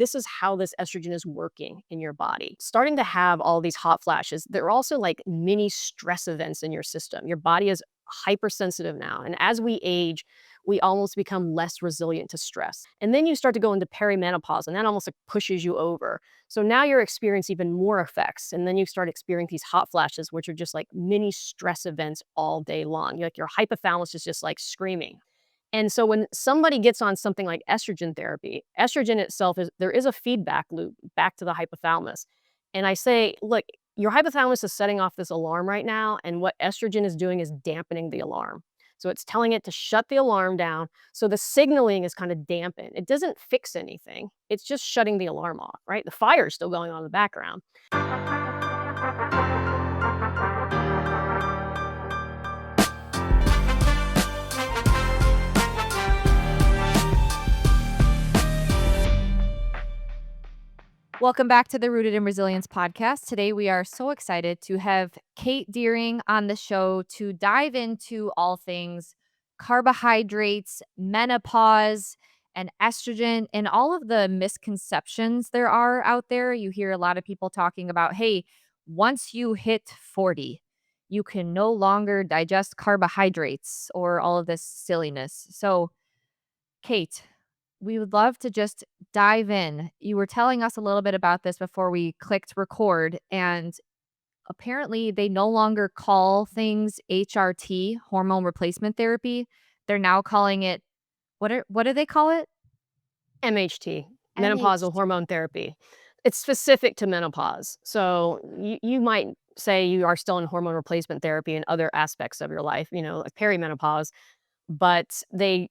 this is how this estrogen is working in your body. Starting to have all these hot flashes, they're also like mini stress events in your system. Your body is hypersensitive now. And as we age, we almost become less resilient to stress. And then you start to go into perimenopause, and that almost like pushes you over. So now you're experiencing even more effects. And then you start experiencing these hot flashes, which are just like mini stress events all day long. Like your hypothalamus is just like screaming. And so when somebody gets on something like estrogen therapy, estrogen itself there is a feedback loop back to the hypothalamus. And I say, look, your hypothalamus is setting off this alarm right now, and what estrogen is doing is dampening the alarm. So it's telling it to shut the alarm down. So the signaling is kind of dampened. It doesn't fix anything. It's just shutting the alarm off, right? The fire is still going on in the background. Welcome back to the Rooted in Resilience podcast. Today, we are so excited to have Kate Deering on the show to dive into all things carbohydrates, menopause, and estrogen, and all of the misconceptions there are out there. You hear a lot of people talking about, hey, once you hit 40, you can no longer digest carbohydrates or all of this silliness. So, Kate, we would love to just dive in. You were telling us a little bit about this before we clicked record, and apparently they no longer call things HRT, hormone replacement therapy. They're now calling it what do they call it? MHT, menopausal MHT. hormone therapy. It's specific to menopause. So you might say you are still in hormone replacement therapy in other aspects of your life, like perimenopause, but they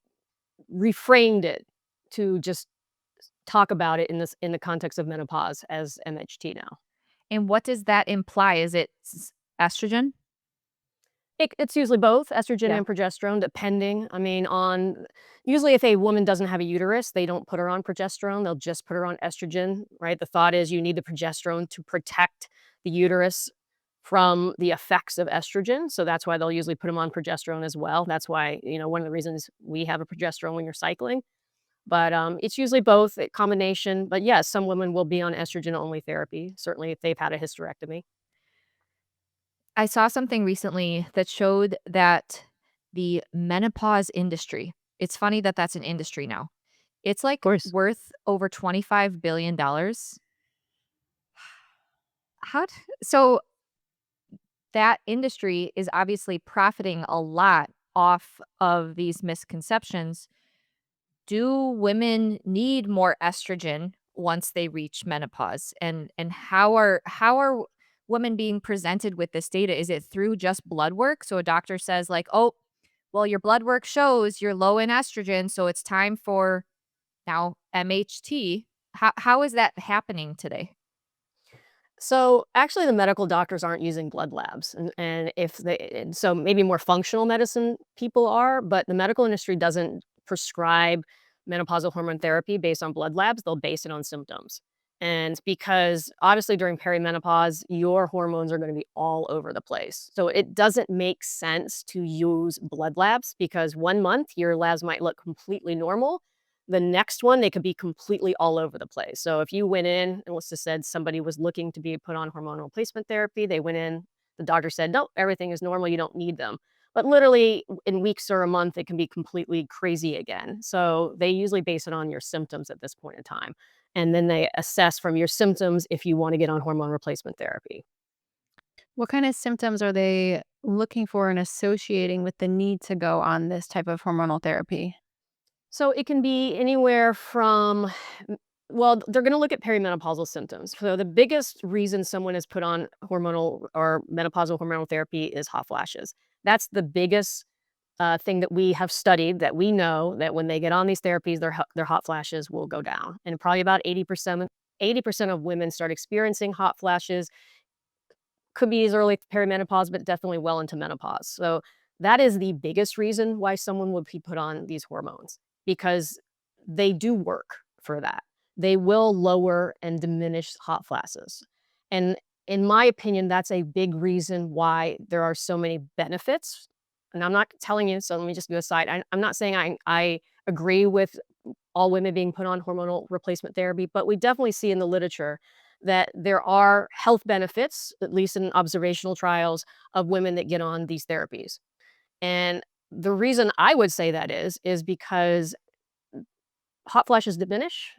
reframed it to just talk about it in the context of menopause as MHT now. And what does that imply? Is it estrogen? It's usually both estrogen Yeah. and progesterone, depending. I mean, usually if a woman doesn't have a uterus, they don't put her on progesterone. They'll just put her on estrogen, right? The thought is you need the progesterone to protect the uterus from the effects of estrogen. So that's why they'll usually put them on progesterone as well. That's why, one of the reasons we have a progesterone when you're cycling. But it's usually both, a combination. But yes, some women will be on estrogen-only therapy, certainly if they've had a hysterectomy. I saw something recently that showed that the menopause industry, it's funny that that's an industry now. It's Of like course. worth over $25 billion. So that industry is obviously profiting a lot off of these misconceptions. Do women need more estrogen once they reach menopause? And how are women being presented with this data? Is it through just blood work? So a doctor says like, "Oh, well, your blood work shows you're low in estrogen, so it's time for now MHT." How is that happening today? So actually, the medical doctors aren't using blood labs, and so maybe more functional medicine people are, but the medical industry doesn't prescribe menopausal hormone therapy based on blood labs. They'll base it on symptoms, and because obviously during perimenopause, your hormones are going to be all over the place, so it doesn't make sense to use blood labs because 1 month your labs might look completely normal. The next one, they could be completely all over the place. So if you went in and let's just said somebody was looking to be put on hormonal replacement therapy, they went in, the doctor said, "No, everything is normal, you don't need them." But literally in weeks or a month, it can be completely crazy again. So they usually base it on your symptoms at this point in time. And then they assess from your symptoms if you want to get on hormone replacement therapy. What kind of symptoms are they looking for and associating with the need to go on this type of hormonal therapy? So it can be anywhere from well, they're gonna look at perimenopausal symptoms. So the biggest reason someone is put on hormonal or menopausal hormonal therapy is hot flashes. That's the biggest thing that we have studied, that we know that when they get on these therapies, their hot flashes will go down. And probably about 80% of women start experiencing hot flashes. Could be as early as perimenopause, but definitely well into menopause. So that is the biggest reason why someone would be put on these hormones, because they do work for that. They will lower and diminish hot flashes. And in my opinion, that's a big reason why there are so many benefits. And I'm not telling you, so let me just do a side. I'm not saying I agree with all women being put on hormonal replacement therapy, but we definitely see in the literature that there are health benefits, at least in observational trials, of women that get on these therapies. And the reason I would say that is because hot flashes diminish.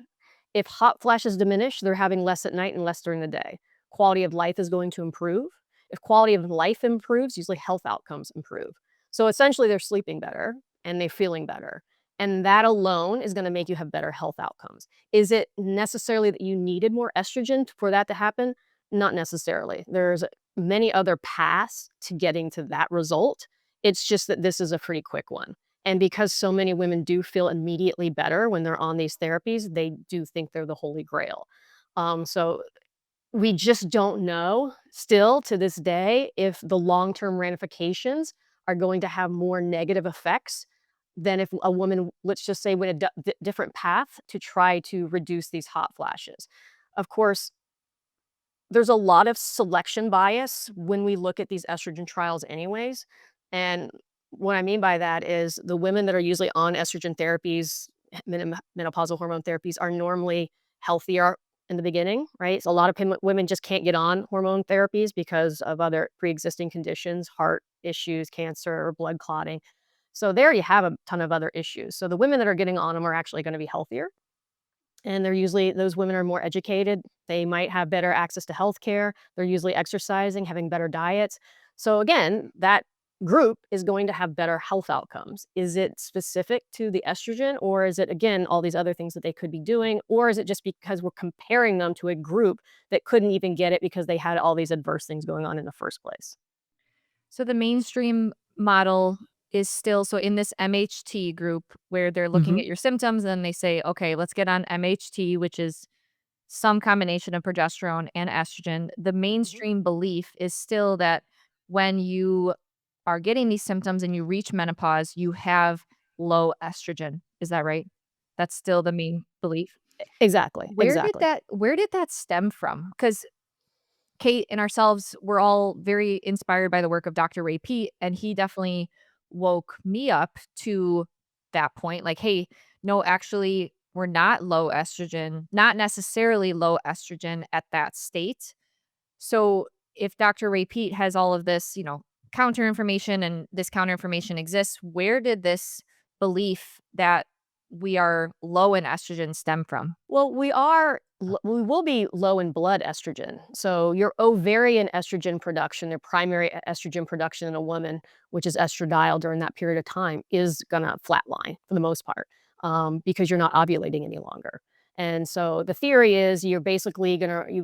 If hot flashes diminish, they're having less at night and less during the day. Quality of life is going to improve. If quality of life improves, usually health outcomes improve. So essentially, they're sleeping better and they're feeling better. And that alone is going to make you have better health outcomes. Is it necessarily that you needed more estrogen for that to happen? Not necessarily. There's many other paths to getting to that result. It's just that this is a pretty quick one. And because so many women do feel immediately better when they're on these therapies, they do think they're the holy grail. So we just don't know still to this day if the long-term ramifications are going to have more negative effects than if a woman, let's just say, went a different path to try to reduce these hot flashes. Of course, there's a lot of selection bias when we look at these estrogen trials anyways, and what I mean by that is the women that are usually on estrogen therapies, menopausal hormone therapies, are normally healthier in the beginning, right? So a lot of women just can't get on hormone therapies because of other pre-existing conditions, heart issues, cancer, or blood clotting. So there you have a ton of other issues. So the women that are getting on them are actually gonna be healthier. And they're usually those women are more educated. They might have better access to healthcare. They're usually exercising, having better diets. So again, that group is going to have better health outcomes. Is it specific to the estrogen, or is it again all these other things that they could be doing, or is it just because we're comparing them to a group that couldn't even get it because they had all these adverse things going on in the first place? So the mainstream model is still so in this MHT group where they're looking Mhm. at your symptoms and they say, okay, let's get on MHT, which is some combination of progesterone and estrogen. The Mhm. mainstream belief is still that when you are getting these symptoms and you reach menopause, you have low estrogen. Is that right? That's still the main belief. Exactly, exactly. Where did that stem from? Cuz Kate and ourselves were all very inspired by the work of Dr. Ray Peat, and he definitely woke me up to that point. Like, hey, no, actually, we're not low estrogen, not necessarily low estrogen at that state. So if Dr. Ray Peat has all of this, counter information and this counter information exists, where did this belief that we are low in estrogen stem from? Well, we will be low in blood estrogen. So your ovarian estrogen production, their primary estrogen production in a woman, which is estradiol during that period of time, is gonna flatline for the most part, because you're not ovulating any longer. And so the theory is you're basically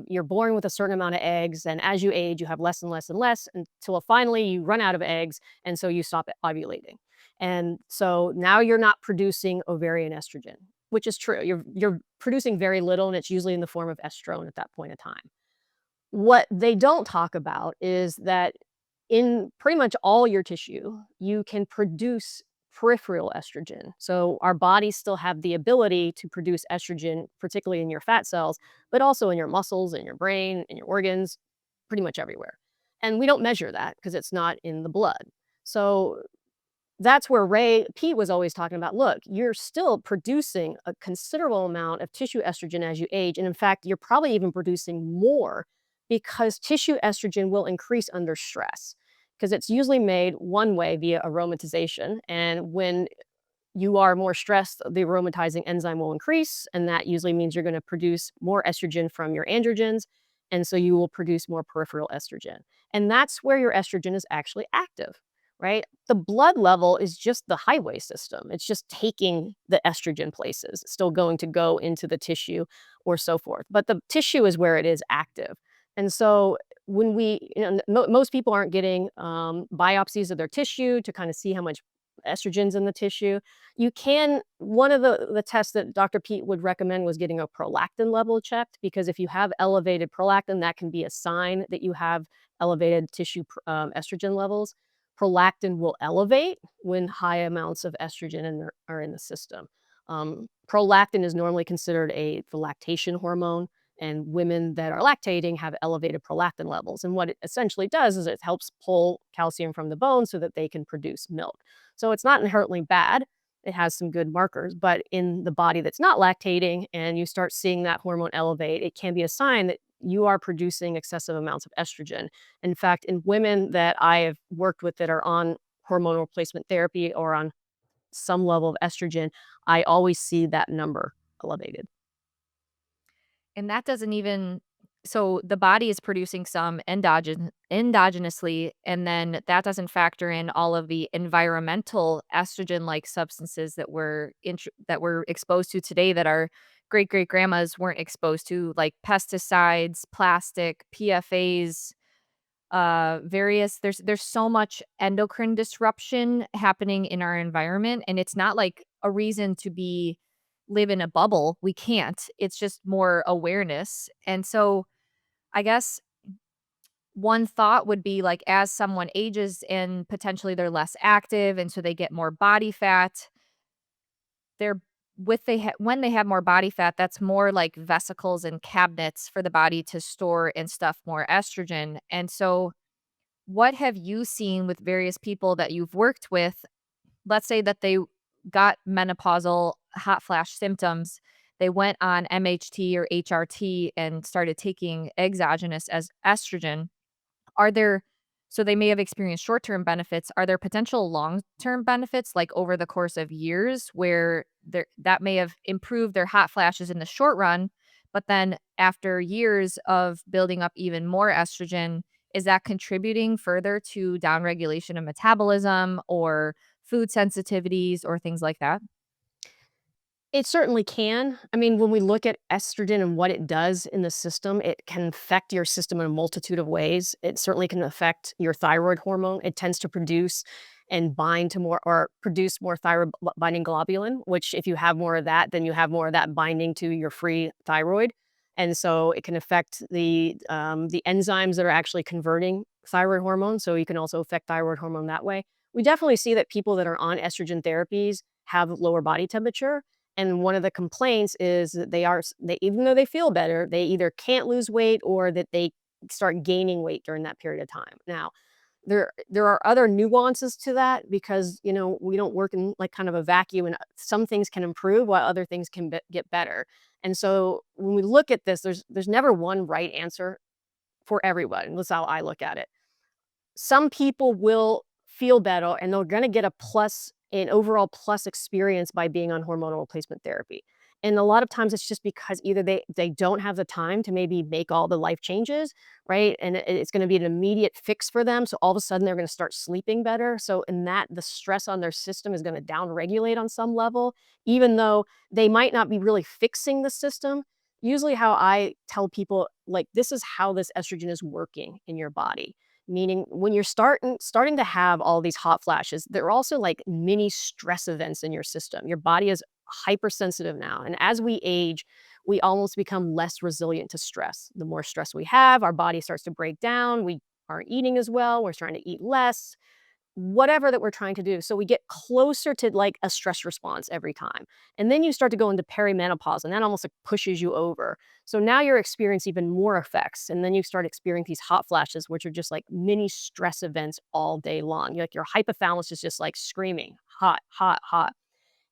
you're born with a certain amount of eggs, and as you age, you have less and less and less until finally you run out of eggs, and so you stop ovulating. And so now you're not producing ovarian estrogen, which is true. You're producing very little, and it's usually in the form of estrone at that point in time. What they don't talk about is that in pretty much all your tissue, you can produce peripheral estrogen. So our bodies still have the ability to produce estrogen, particularly in your fat cells, but also in your muscles, in your brain, in your organs, pretty much everywhere. And we don't measure that because it's not in the blood. So that's where Pete was always talking about, look, you're still producing a considerable amount of tissue estrogen as you age. And in fact, you're probably even producing more because tissue estrogen will increase under stress because it's usually made one way via aromatization. And when you are more stressed, the aromatizing enzyme will increase, and that usually means you're going to produce more estrogen from your androgens, and so you will produce more peripheral estrogen. And that's where your estrogen is actually active, right? The blood level is just the highway system. It's just taking the estrogen places. It's still going to go into the tissue or so forth. But the tissue is where it is active. And so when most people aren't getting biopsies of their tissue to kind of see how much estrogen's in the tissue. You can one of the tests that Dr. Pete would recommend was getting a prolactin level checked, because if you have elevated prolactin, that can be a sign that you have elevated tissue estrogen levels. Prolactin will elevate when high amounts of estrogen are in the system. Prolactin is normally considered the lactation hormone, and women that are lactating have elevated prolactin levels. And what it essentially does is it helps pull calcium from the bone so that they can produce milk. So it's not inherently bad. it has some good markers. But in the body that's not lactating and you start seeing that hormone elevate, it can be a sign that you are producing excessive amounts of estrogen. In fact, in women that I have worked with that are on hormonal replacement therapy or on some level of estrogen, I always see that number elevated. And that doesn't even so the body is producing some endogenously, and then that doesn't factor in all of the environmental estrogen-like substances that we're exposed to today that our great grandmas weren't exposed to, like pesticides, plastic, PFAs, various there's so much endocrine disruption happening in our environment, and it's not like a reason to be live in a bubble. We can't. It's just more awareness. And so I guess one thought would be like as someone ages and potentially they're less active and so they get more body fat, they're when they have more body fat, that's more like vesicles and cabinets for the body to store and stuff more estrogen. And so what have you seen with various people that you've worked with? Let's say that they got menopausal hot flash symptoms. They went on MHT or HRT and started taking exogenous as estrogen. Are there so they may have experienced short-term benefits. Are there potential long-term benefits like over the course of years where that may have improved their hot flashes in the short run, but then after years of building up even more estrogen, is that contributing further to downregulation of metabolism or food sensitivities or things like that? It certainly can. I mean, when we look at estrogen and what it does in the system, it can affect your system in a multitude of ways. It certainly can affect your thyroid hormone. It tends to produce and bind to more or produce more thyroid binding globulin, which if you have more of that, then you have more of that binding to your free thyroid. And so it can affect the enzymes that are actually converting thyroid hormone. So you can also affect thyroid hormone that way. We definitely see that people that are on estrogen therapies have lower body temperature, and one of the complaints is that they even though they feel better, they either can't lose weight or that they start gaining weight during that period of time. Now, there are other nuances to that because, we don't work in like kind of a vacuum and some things can improve while other things can get better. And so when we look at this, there's never one right answer for everyone. That's how I look at it. Some people will feel better and they're gonna get an overall plus experience by being on hormonal replacement therapy. And a lot of times it's just because either they don't have the time to maybe make all the life changes, right? And it's gonna be an immediate fix for them. So all of a sudden they're gonna start sleeping better. So in that, the stress on their system is gonna downregulate on some level, even though they might not be really fixing the system. Usually how I tell people, like, this is how this estrogen is working in your body. Meaning when you're starting to have all these hot flashes, they're also like mini stress events in your system. Your body is hypersensitive now. And as we age, we almost become less resilient to stress. The more stress we have, our body starts to break down. We aren't eating as well. We're trying to eat less, whatever that we're trying to do. So we get closer to like a stress response every time. And then you start to go into perimenopause and that almost like pushes you over. So now you're experiencing even more effects. And then you start experiencing these hot flashes, which are just like mini stress events all day long. Like your hypothalamus is just like screaming, hot, hot, hot.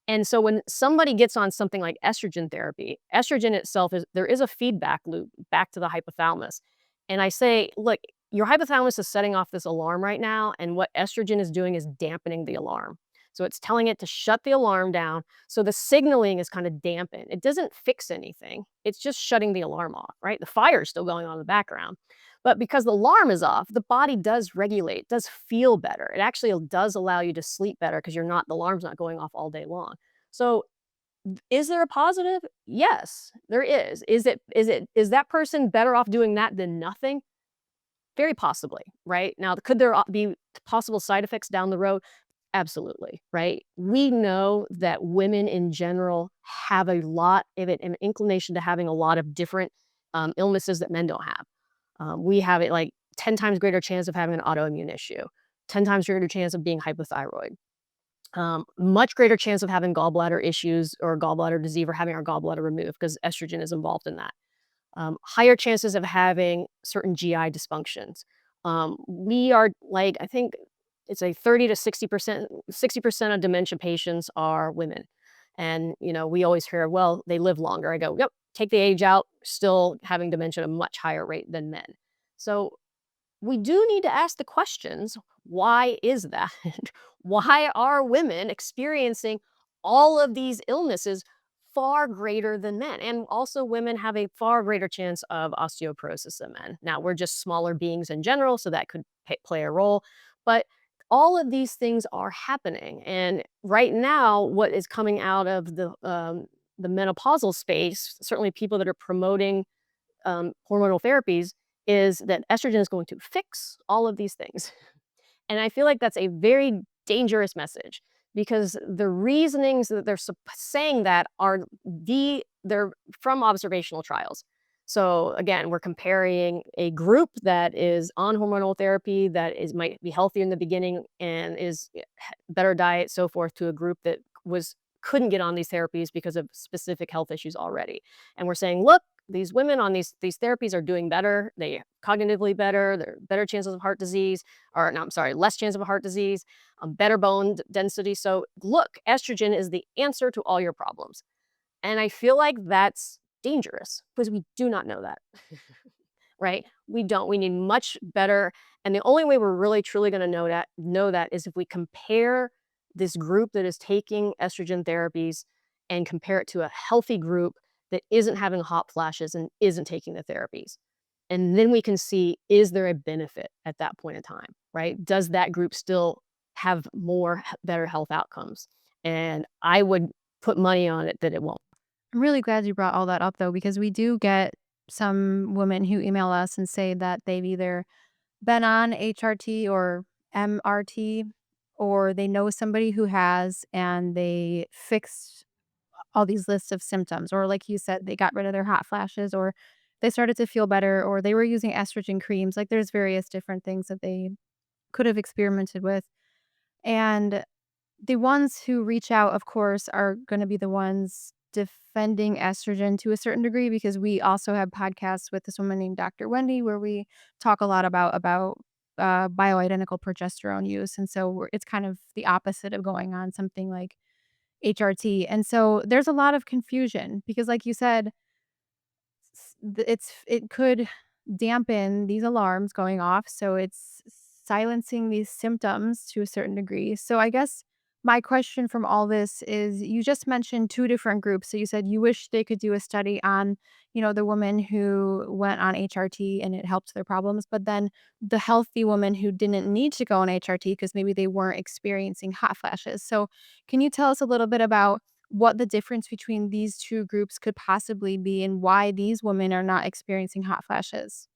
And so when somebody gets on something like estrogen therapy, estrogen itself there is a feedback loop back to the hypothalamus. And I say, look, your hypothalamus is setting off this alarm right now, and what estrogen is doing is dampening the alarm. So it's telling it to shut the alarm down. So the signaling is kind of dampened. It doesn't fix anything. It's just shutting the alarm off, right? The fire is still going on in the background. But because the alarm is off, the body does regulate, does feel better. It actually does allow you to sleep better because the alarm's not going off all day long. So is there a positive? Yes, there is. Is that person better off doing that than nothing? Very possibly, right? Now, could there be possible side effects down the road? Absolutely, right? We know that women in general have a lot of an inclination to having a lot of different illnesses that men don't have. We have it like 10 times greater chance of having an autoimmune issue, 10 times greater chance of being hypothyroid, much greater chance of having gallbladder issues or gallbladder disease or having our gallbladder removed because estrogen is involved in that. Higher chances of having certain GI dysfunctions. We are like, I think It's a 30 to 60% of dementia patients are women. And, we always hear, well, they live longer. I go, yep, take the age out, still having dementia at a much higher rate than men. So we do need to ask the questions, why is that? Why are women experiencing all of these illnesses far greater than men? And also, women have a far greater chance of osteoporosis than men. Now, we're just smaller beings in general, so that could play a role. But all of these things are happening. And right now, what is coming out of the menopausal space, certainly people that are promoting hormonal therapies, is that estrogen is going to fix all of these things. And I feel like that's a very dangerous message because the reasonings that they're saying that they're from observational trials. So again, we're comparing a group that is on hormonal therapy that might be healthier in the beginning and is better diet, so forth, to a group that couldn't get on these therapies because of specific health issues already. And we're saying, look, these women on these therapies are doing better. They cognitively better. They're better chances of heart disease, or no, I'm sorry, less chance of a heart disease, better bone density. So look, estrogen is the answer to all your problems. And I feel like that's dangerous because we do not know that. Right? We don't. We need much better. And the only way we're really truly going to know that is if we compare this group that is taking estrogen therapies and compare it to a healthy group that isn't having hot flashes and isn't taking the therapies. And then we can see, is there a benefit at that point in time, right? Does that group still have better health outcomes? And I would put money on it that it won't. I'm really glad you brought all that up though, because we do get some women who email us and say that they've either been on HRT or MRT, or they know somebody who has and they fixed all these lists of symptoms, or like you said, they got rid of their hot flashes, or they started to feel better, or they were using estrogen creams. Like there's various different things that they could have experimented with. And the ones who reach out, of course, are going to be the ones defending estrogen to a certain degree, because we also have podcasts with this woman named Dr. Wendy where we talk a lot about bioidentical progesterone use, and so it's kind of the opposite of going on something like HRT. And so there's a lot of confusion because, like you said, it could dampen these alarms going off, so it's silencing these symptoms to a certain degree. So I guess my question from all this is, you just mentioned 2 different groups. So you said you wish they could do a study on, the woman who went on HRT and it helped their problems, but then the healthy woman who didn't need to go on HRT because maybe they weren't experiencing hot flashes. So can you tell us a little bit about what the difference between these 2 groups could possibly be and why these women are not experiencing hot flashes?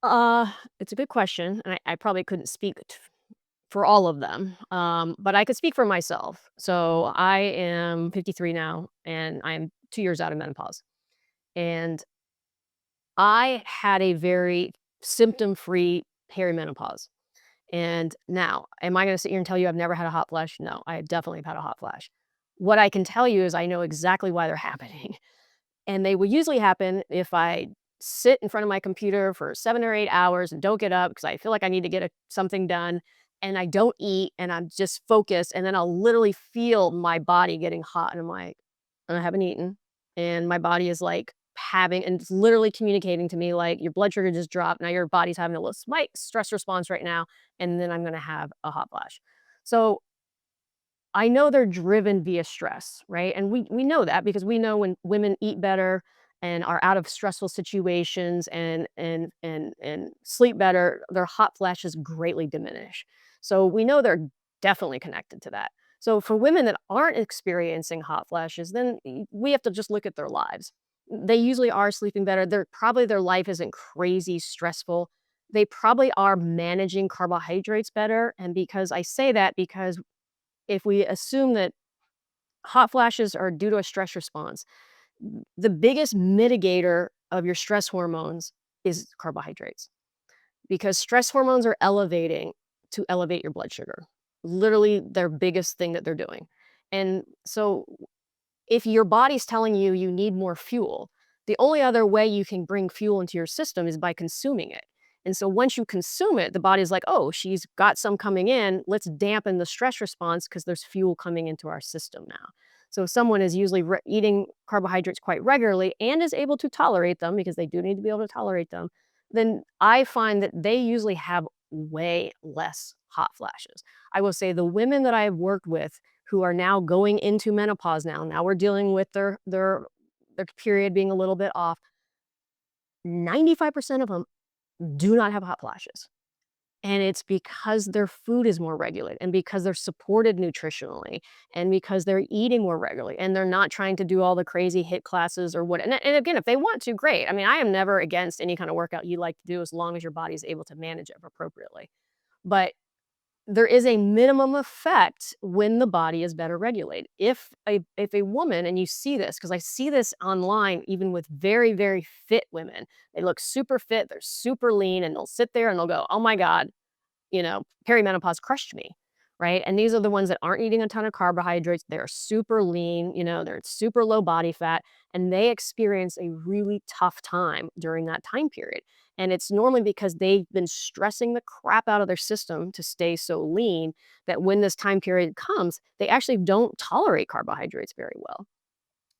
Uh, it's a good question, and I probably couldn't speak for all of them, but I could speak for myself. So I am 53 now, and I'm 2 years out of menopause, and I had a very symptom-free perimenopause. And now, am I gonna sit here and tell you I've never had a hot flash? No, I definitely have had a hot flash. What I can tell you is I know exactly why they're happening. And they will usually happen if I sit in front of my computer for 7 or 8 hours and don't get up because I feel like I need to get something done, and I don't eat, and I'm just focused, and then I'll literally feel my body getting hot, and I'm like, "I haven't eaten," and my body is, like, and it's literally communicating to me, like, "Your blood sugar just dropped, now your body's having a little slight stress response right now, and then I'm gonna have a hot flash." So I know they're driven via stress, right? And we know that because we know when women eat better and are out of stressful situations and sleep better, their hot flashes greatly diminish. So we know they're definitely connected to that. So for women that aren't experiencing hot flashes, then we have to just look at their lives. They usually are sleeping better. Their life isn't crazy stressful. They probably are managing carbohydrates better. And because I say that because if we assume that hot flashes are due to a stress response, the biggest mitigator of your stress hormones is carbohydrates because stress hormones are elevating to elevate your blood sugar. Literally, their biggest thing that they're doing. And so, if your body's telling you you need more fuel, the only other way you can bring fuel into your system is by consuming it. And so once you consume it, the body's like, oh, she's got some coming in. Let's dampen the stress response because there's fuel coming into our system now. So if someone is usually eating carbohydrates quite regularly and is able to tolerate them, because they do need to be able to tolerate them, then I find that they usually have way less hot flashes. I will say the women that I have worked with who are now going into menopause now we're dealing with their period being a little bit off, 95% of them do not have hot flashes. And it's because their food is more regulated and because they're supported nutritionally and because they're eating more regularly and they're not trying to do all the crazy HIIT classes or what. And again, if they want to, great. I mean, I am never against any kind of workout you like to do as long as your body is able to manage it appropriately. But there is a minimum effect when the body is better regulated. If a woman, and you see this, because I see this online even with very, very fit women, they look super fit, they're super lean, and they'll sit there and they'll go, oh my God, perimenopause crushed me, right? And these are the ones that aren't eating a ton of carbohydrates. They're super lean, they're super low body fat, and they experience a really tough time during that time period. And it's normally because they've been stressing the crap out of their system to stay so lean that when this time period comes, they actually don't tolerate carbohydrates very well.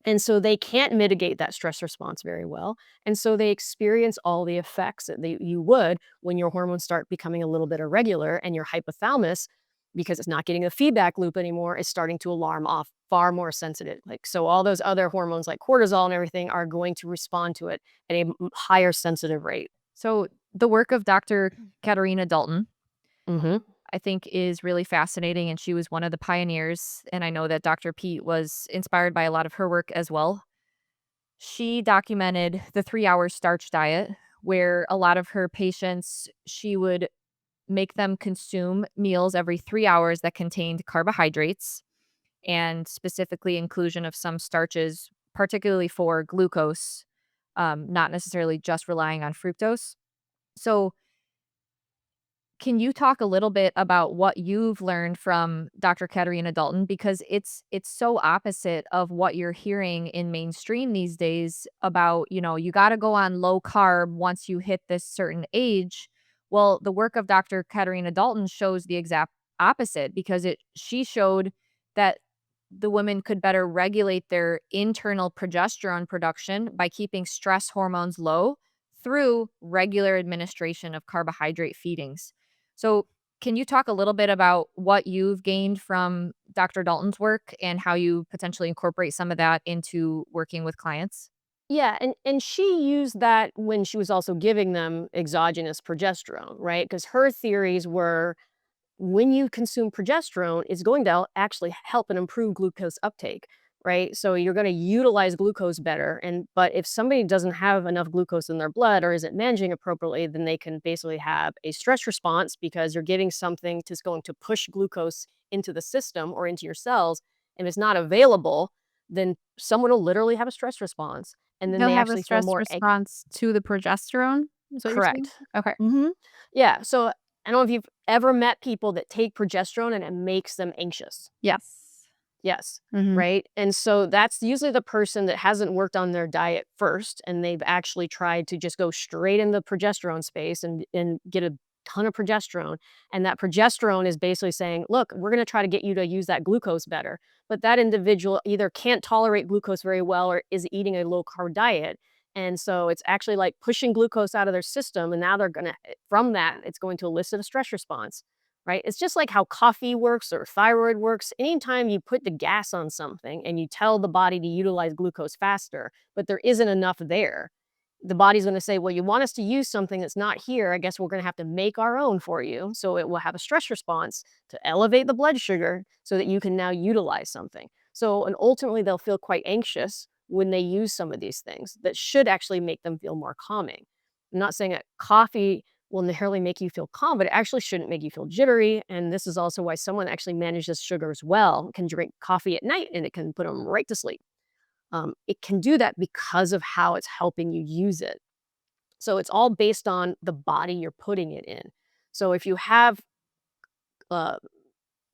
And so they can't mitigate that stress response very well. And so they experience all the effects that you would when your hormones start becoming a little bit irregular and your hypothalamus, because it's not getting a feedback loop anymore, is starting to alarm off far more sensitive. Like, so all those other hormones like cortisol and everything are going to respond to it at a higher sensitive rate. So the work of Dr. Katerina Dalton, Mm-hmm. I think, is really fascinating, and she was one of the pioneers, and I know that Dr. Pete was inspired by a lot of her work as well. She documented the 3-hour starch diet, where a lot of her patients, she would make them consume meals every 3 hours that contained carbohydrates, and specifically inclusion of some starches, particularly for glucose, not necessarily just relying on fructose. So can you talk a little bit about what you've learned from Dr. Katerina Dalton? Because it's so opposite of what you're hearing in mainstream these days about, you got to go on low carb once you hit this certain age. Well, the work of Dr. Katerina Dalton shows the exact opposite, because she showed that the women could better regulate their internal progesterone production by keeping stress hormones low through regular administration of carbohydrate feedings. So, can you talk a little bit about what you've gained from Dr. Dalton's work and how you potentially incorporate some of that into working with clients? Yeah, and she used that when she was also giving them exogenous progesterone, right? Because her theories were when you consume progesterone, it's going to actually help and improve glucose uptake, right? So you're going to utilize glucose better. But if somebody doesn't have enough glucose in their blood or isn't managing appropriately, then they can basically have a stress response because you're giving something that's going to push glucose into the system or into your cells. And if it's not available, then someone will literally have a stress response. And then They'll they have a actually feel stress more response to the progesterone, is what you're saying? correct. Okay. Mhm. Yeah, so I don't know if you've ever met people that take progesterone and it makes them anxious. Yes. Yes, Mhm. right? And so that's usually the person that hasn't worked on their diet first, and they've actually tried to just go straight in the progesterone space and get a ton of progesterone. And that progesterone is basically saying, look, we're going to try to get you to use that glucose better. But that individual either can't tolerate glucose very well or is eating a low carb diet. And so it's actually like pushing glucose out of their system. And now they're going to, from that, it's going to elicit a stress response, right? It's just like how coffee works or thyroid works. Anytime you put the gas on something and you tell the body to utilize glucose faster, but there isn't enough there, the body's going to say, well, you want us to use something that's not here. I guess we're going to have to make our own for you. So it will have a stress response to elevate the blood sugar so that you can now utilize something. So, and ultimately, they'll feel quite anxious when they use some of these things that should actually make them feel more calming. I'm not saying that coffee will inherently make you feel calm, but it actually shouldn't make you feel jittery. And this is also why someone actually manages sugars well can drink coffee at night and it can put them right to sleep. It can do that because of how it's helping you use it. So it's all based on the body you're putting it in. So if you have uh,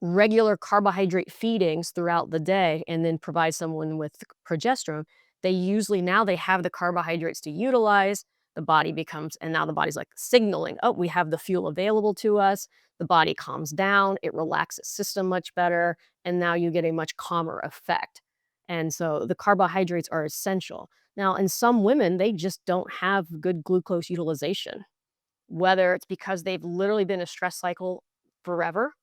regular carbohydrate feedings throughout the day and then provide someone with progesterone, they usually now they have the carbohydrates to utilize. the body becomes, and now the body's like signaling, oh, we have the fuel available to us. The body calms down, it relaxes system much better, and now you get a much calmer effect. And so the carbohydrates are essential. Now, in some women, they just don't have good glucose utilization, whether it's because they've literally been in a stress cycle forever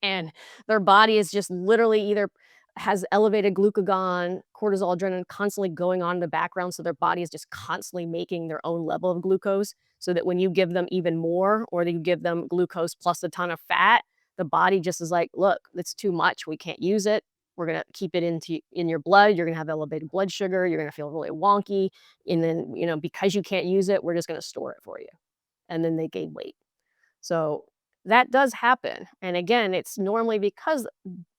and their body is just literally either has elevated glucagon, cortisol, adrenaline constantly going on in the background, so their body is just constantly making their own level of glucose, so that when you give them even more or you give them glucose plus a ton of fat, the body just is like, "Look, it's too much. We can't use it. We're gonna keep it in your blood. You're gonna have elevated blood sugar. You're gonna feel really wonky, and then, because you can't use it, we're just gonna store it for you." And then they gain weight. So that does happen. And again, it's normally because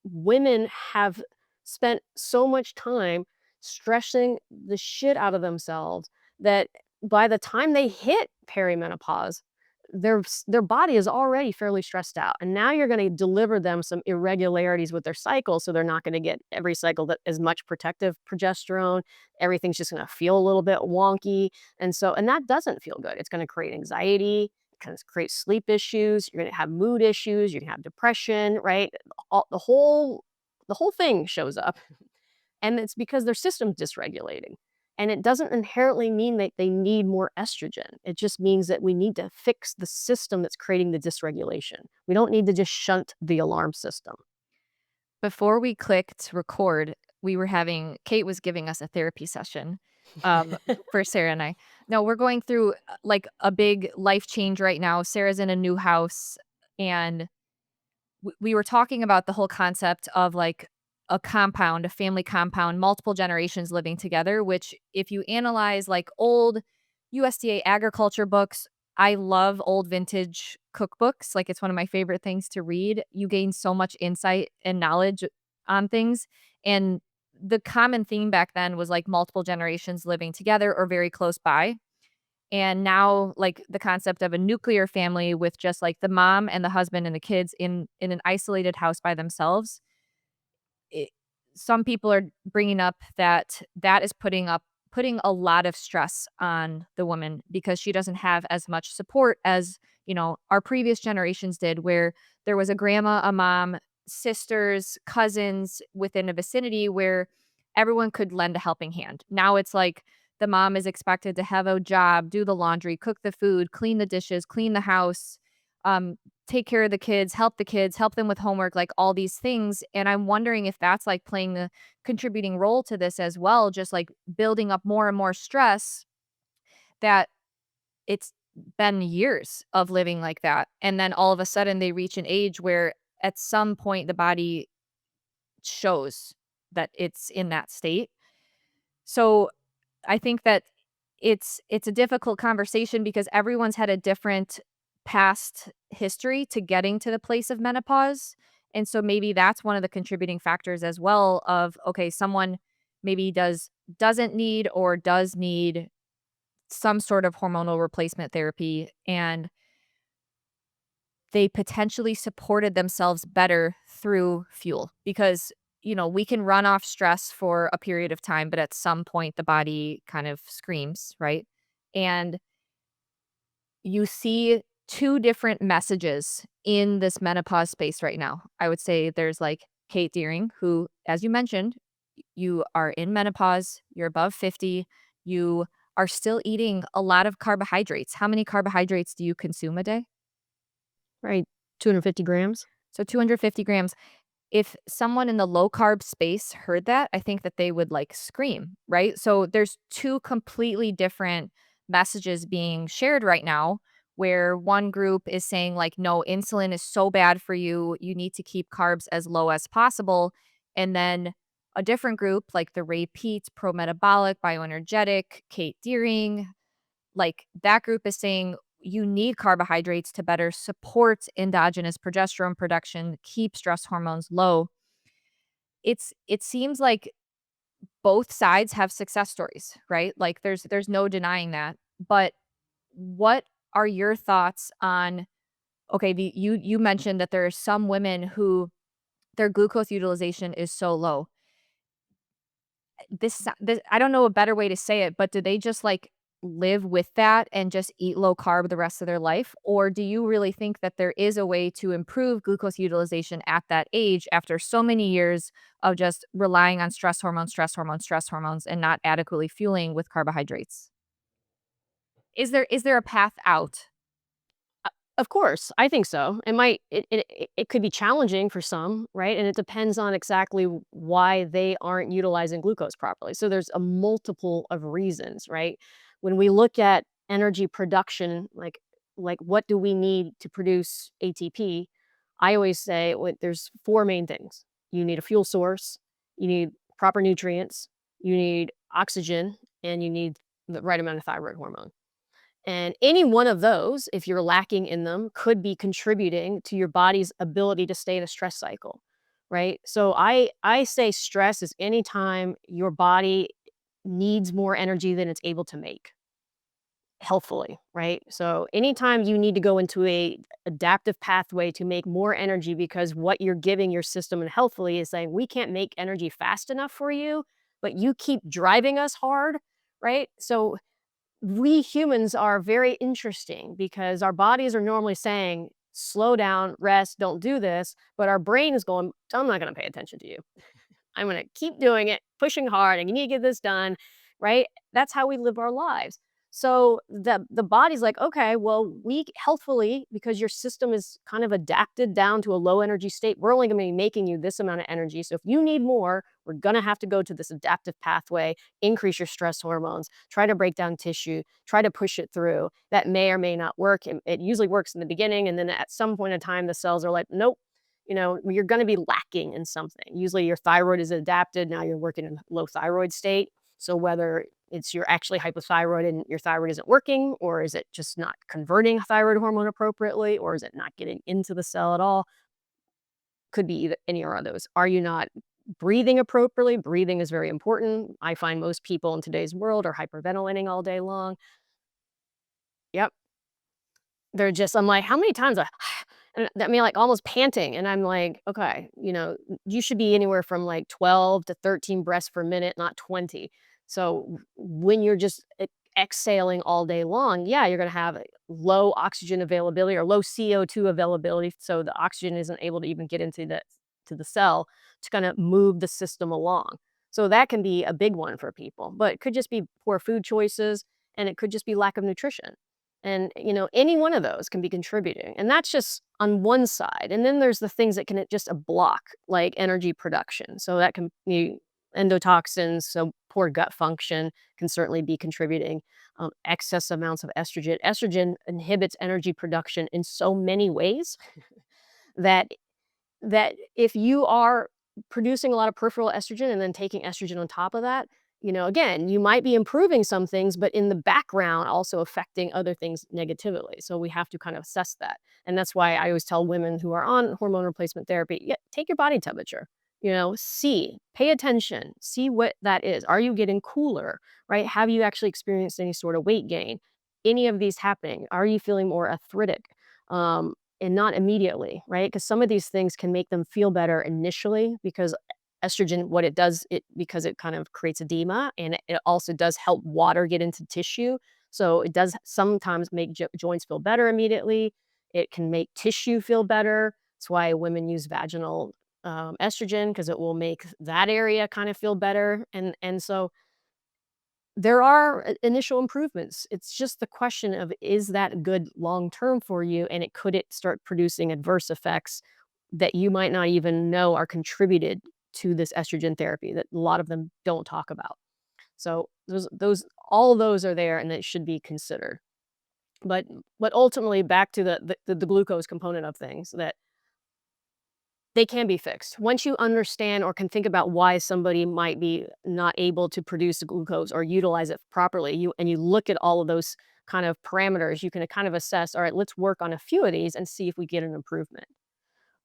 women have spent so much time stressing the shit out of themselves that by the time they hit perimenopause, their body is already fairly stressed out. And now you're going to deliver them some irregularities with their cycle. So they're not going to get every cycle that as much protective progesterone. Everything's just going to feel a little bit wonky. And that doesn't feel good. It's going to create anxiety, can create sleep issues, you're gonna have mood issues, you're gonna have depression, right? The whole thing shows up, and it's because their system's dysregulating. And it doesn't inherently mean that they need more estrogen. It just means that we need to fix the system that's creating the dysregulation. We don't need to just shunt the alarm system. Before we clicked record, Kate was giving us a therapy session for Sarah and I. No, we're going through like a big life change right now. Sarah's in a new house, and we were talking about the whole concept of like a family compound, multiple generations living together, which if you analyze like old USDA agriculture books, I love old vintage cookbooks. Like it's one of my favorite things to read. You gain so much insight and knowledge on things. And the common theme back then was like multiple generations living together or very close by. And now, like, the concept of a nuclear family with just, like, the mom and the husband and the kids in an isolated house by themselves, it some people are bringing up that that is putting a lot of stress on the woman because she doesn't have as much support as, our previous generations did, where there was a grandma, a mom, sisters, cousins within a vicinity where everyone could lend a helping hand. Now it's like the mom is expected to have a job, do the laundry, cook the food, clean the dishes, clean the house, take care of the kids, help them with homework, like all these things. And I'm wondering if that's like playing the contributing role to this as well, just like building up more and more stress that it's been years of living like that. And then all of a sudden they reach an age where at some point the body shows that it's in that state. So I think that it's a difficult conversation because everyone's had a different past history to getting to the place of menopause. And so maybe that's one of the contributing factors as well of okay, someone maybe doesn't need or does need some sort of hormonal replacement therapy and they potentially supported themselves better through fuel because we can run off stress for a period of time, but at some point the body kind of screams, right? And you see two different messages in this menopause space right now. I would say there's like Kate Deering, who, as you mentioned, you are in menopause, you're above 50, you are still eating a lot of carbohydrates. How many carbohydrates do you consume a day? Right, 250 grams. So 250 grams. If someone in the low carb space heard that, I think that they would like scream, right? So there's two completely different messages being shared right now where one group is saying like no, insulin is so bad for you, you need to keep carbs as low as possible. And then a different group like the Ray Peat, pro-metabolic, bioenergetic, Kate Deering, like that group is saying you need carbohydrates to better support endogenous progesterone production, keep stress hormones low. It seems like both sides have success stories, right? Like there's no denying that. But what are your thoughts on okay, you mentioned that there are some women who their glucose utilization is so low. This I don't know a better way to say it, but do they just like live with that and just eat low carb the rest of their life? Or do you really think that there is a way to improve glucose utilization at that age after so many years of just relying on stress hormones, stress hormones, stress hormones, and not adequately fueling with carbohydrates? Is there a path out? Of course, I think so. It could be challenging for some, right? And it depends on exactly why they aren't utilizing glucose properly. So there's a multiple of reasons, right? When we look at energy production, like what do we need to produce ATP? I always say there's four main things. You need a fuel source, you need proper nutrients, you need oxygen, and you need the right amount of thyroid hormone. And any one of those, if you're lacking in them, could be contributing to your body's ability to stay in a stress cycle, right? So I say stress is anytime your body needs more energy than it's able to make healthfully, right? So anytime you need to go into a adaptive pathway to make more energy because what you're giving your system and healthfully is saying we can't make energy fast enough for you, but you keep driving us hard, right? So we humans are very interesting because our bodies are normally saying, slow down, rest, don't do this. But our brain is going, I'm not going to pay attention to you. I'm going to keep doing it, pushing hard, and you need to get this done, right? That's how we live our lives. So the body's like, okay, well, we healthfully, because your system is kind of adapted down to a low energy state, we're only going to be making you this amount of energy. So if you need more, we're going to have to go to this adaptive pathway, increase your stress hormones, try to break down tissue, try to push it through. That may or may not work. It usually works in the beginning. And then at some point in time, the cells are like, nope, you're going to be lacking in something. Usually your thyroid is adapted. Now you're working in low thyroid state. So whether it's you're actually hypothyroid and your thyroid isn't working, or is it just not converting thyroid hormone appropriately, or is it not getting into the cell at all? Could be either any or of those. Are you not breathing appropriately? Breathing is very important. I find most people in today's world are hyperventilating all day long. Yep. They're just I'm like, "How many times and I mean, like, almost panting, and I'm like, "Okay, you should be anywhere from, like, 12 to 13 breaths per minute, not 20." So, when you're just exhaling all day long, yeah, you're gonna have a low oxygen availability or low CO2 availability, so the oxygen isn't able to even get into the cell to kinda move the system along. So, that can be a big one for people, but it could just be poor food choices, and it could just be lack of nutrition. And, any one of those can be contributing. And that's just on one side. And then there's the things that can just block, like energy production. So that can be endotoxins, so poor gut function can certainly be contributing. Excess amounts of estrogen. Estrogen inhibits energy production in so many ways that if you are producing a lot of peripheral estrogen and then taking estrogen on top of that, again, you might be improving some things, but in the background also affecting other things negatively. So we have to kind of assess that. And that's why I always tell women who are on hormone replacement therapy, yeah, take your body temperature. Pay attention, see what that is. Are you getting cooler, right? Have you actually experienced any sort of weight gain? Any of these happening? Are you feeling more arthritic? And not immediately, right? Because some of these things can make them feel better initially because estrogen, what it does, because it kind of creates edema and it also does help water get into tissue. So it does sometimes make joints feel better immediately. It can make tissue feel better. That's why women use vaginal estrogen because it will make that area kind of feel better. And so there are initial improvements. It's just the question of, is that good long term for you? And could it start producing adverse effects that you might not even know are contributed to this estrogen therapy that a lot of them don't talk about. So all those are there and it should be considered. But ultimately back to the glucose component of things, that they can be fixed. Once you understand or can think about why somebody might be not able to produce glucose or utilize it properly, you look at all of those kind of parameters, you can kind of assess, all right, let's work on a few of these and see if we get an improvement.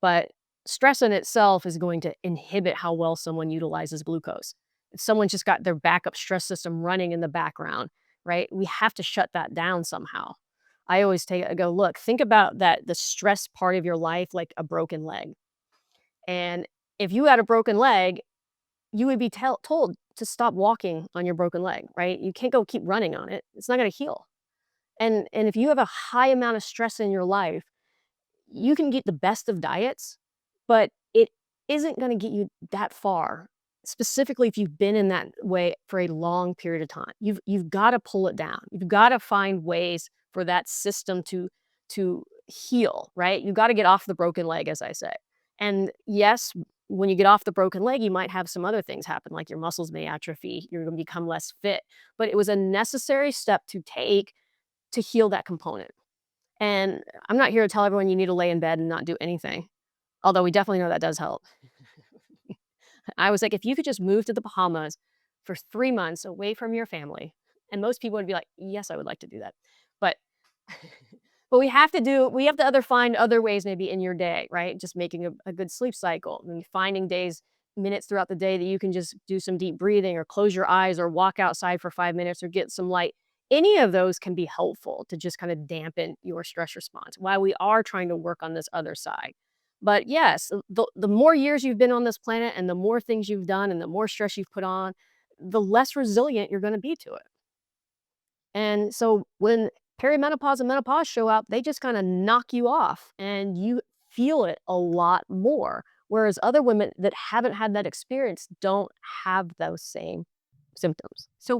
But stress in itself is going to inhibit how well someone utilizes glucose. If someone's just got their backup stress system running in the background, right? We have to shut that down somehow. I go, look, think about the stress part of your life like a broken leg. And if you had a broken leg, you would be told to stop walking on your broken leg, right? You can't go keep running on it. It's not gonna heal. And if you have a high amount of stress in your life, you can get the best of diets, but it isn't gonna get you that far, specifically if you've been in that way for a long period of time. You've gotta pull it down. You've gotta find ways for that system to heal, right? You gotta get off the broken leg, as I say. And yes, when you get off the broken leg, you might have some other things happen, like your muscles may atrophy, you're gonna become less fit, but it was a necessary step to take to heal that component. And I'm not here to tell everyone you need to lay in bed and not do anything, although we definitely know that does help. I was like, "If you could just move to the Bahamas for 3 months away from your family," and most people would be like, "Yes, I would like to do that." But but we have to find other ways maybe in your day, right? Just making a good sleep cycle, and finding days, minutes throughout the day that you can just do some deep breathing or close your eyes or walk outside for 5 minutes or get some light. Any of those can be helpful to just kinda dampen your stress response while we are trying to work on this other side. But yes, the more years you've been on this planet and the more things you've done and the more stress you've put on, the less resilient you're gonna be to it. And so when perimenopause and menopause show up, they just kinda knock you off and you feel it a lot more, whereas other women that haven't had that experience don't have those same symptoms. So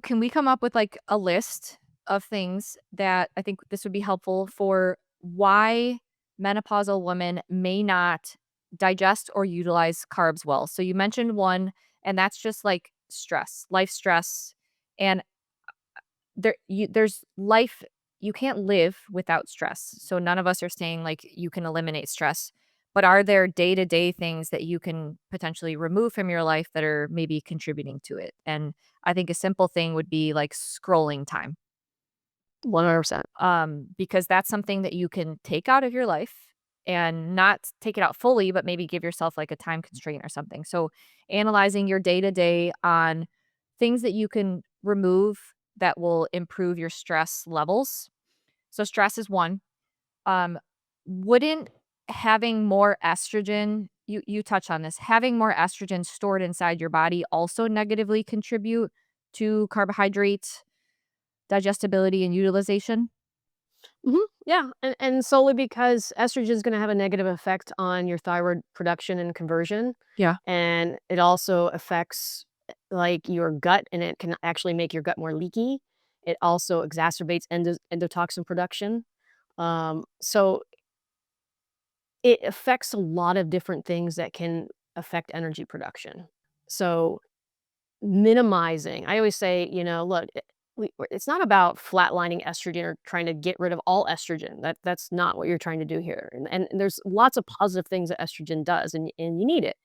can we come up with like a list of things that I think this would be helpful for why menopausal women may not digest or utilize carbs well? So you mentioned one, and that's just like stress, life stress. And there's life, you can't live without stress. So none of us are saying like you can eliminate stress. But are there day-to-day things that you can potentially remove from your life that are maybe contributing to it? And I think a simple thing would be like scrolling time. 100%. Because that's something that you can take out of your life and not take it out fully, but maybe give yourself like a time constraint or something. So analyzing your day to day on things that you can remove that will improve your stress levels. So stress is one. Um, wouldn't having more estrogen, you touch on this, having more estrogen stored inside your body also negatively contribute to carbohydrate digestibility and utilization? Mhm, yeah, and solely because estrogen is gonna have a negative effect on your thyroid production and conversion, Yeah. and it also affects, like, your gut, and it can actually make your gut more leaky. It also exacerbates endotoxin production, so it affects a lot of different things that can affect energy production. So minimizing. I always say, look, it's not about flatlining estrogen or trying to get rid of all estrogen. That's not what you're trying to do here. And there's lots of positive things that estrogen does, and you need it.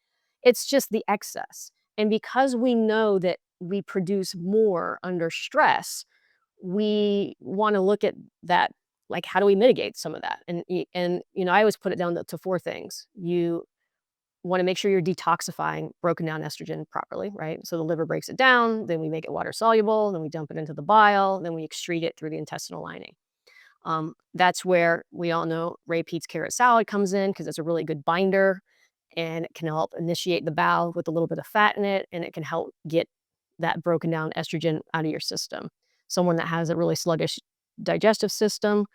It's just the excess. And because we know that we produce more under stress, we want to look at that. Like, how do we mitigate some of that? And I always put it down to four things. You want to make sure you're detoxifying broken down estrogen properly, right? So the liver breaks it down, then we make it water soluble, then we dump it into the bile, then we excrete it through the intestinal lining. That's where we all know Ray Pete's carrot salad comes in because it's a really good binder and it can help initiate the bowel with a little bit of fat in it, and it can help get that broken down estrogen out of your system. Someone that has a really sluggish digestive system,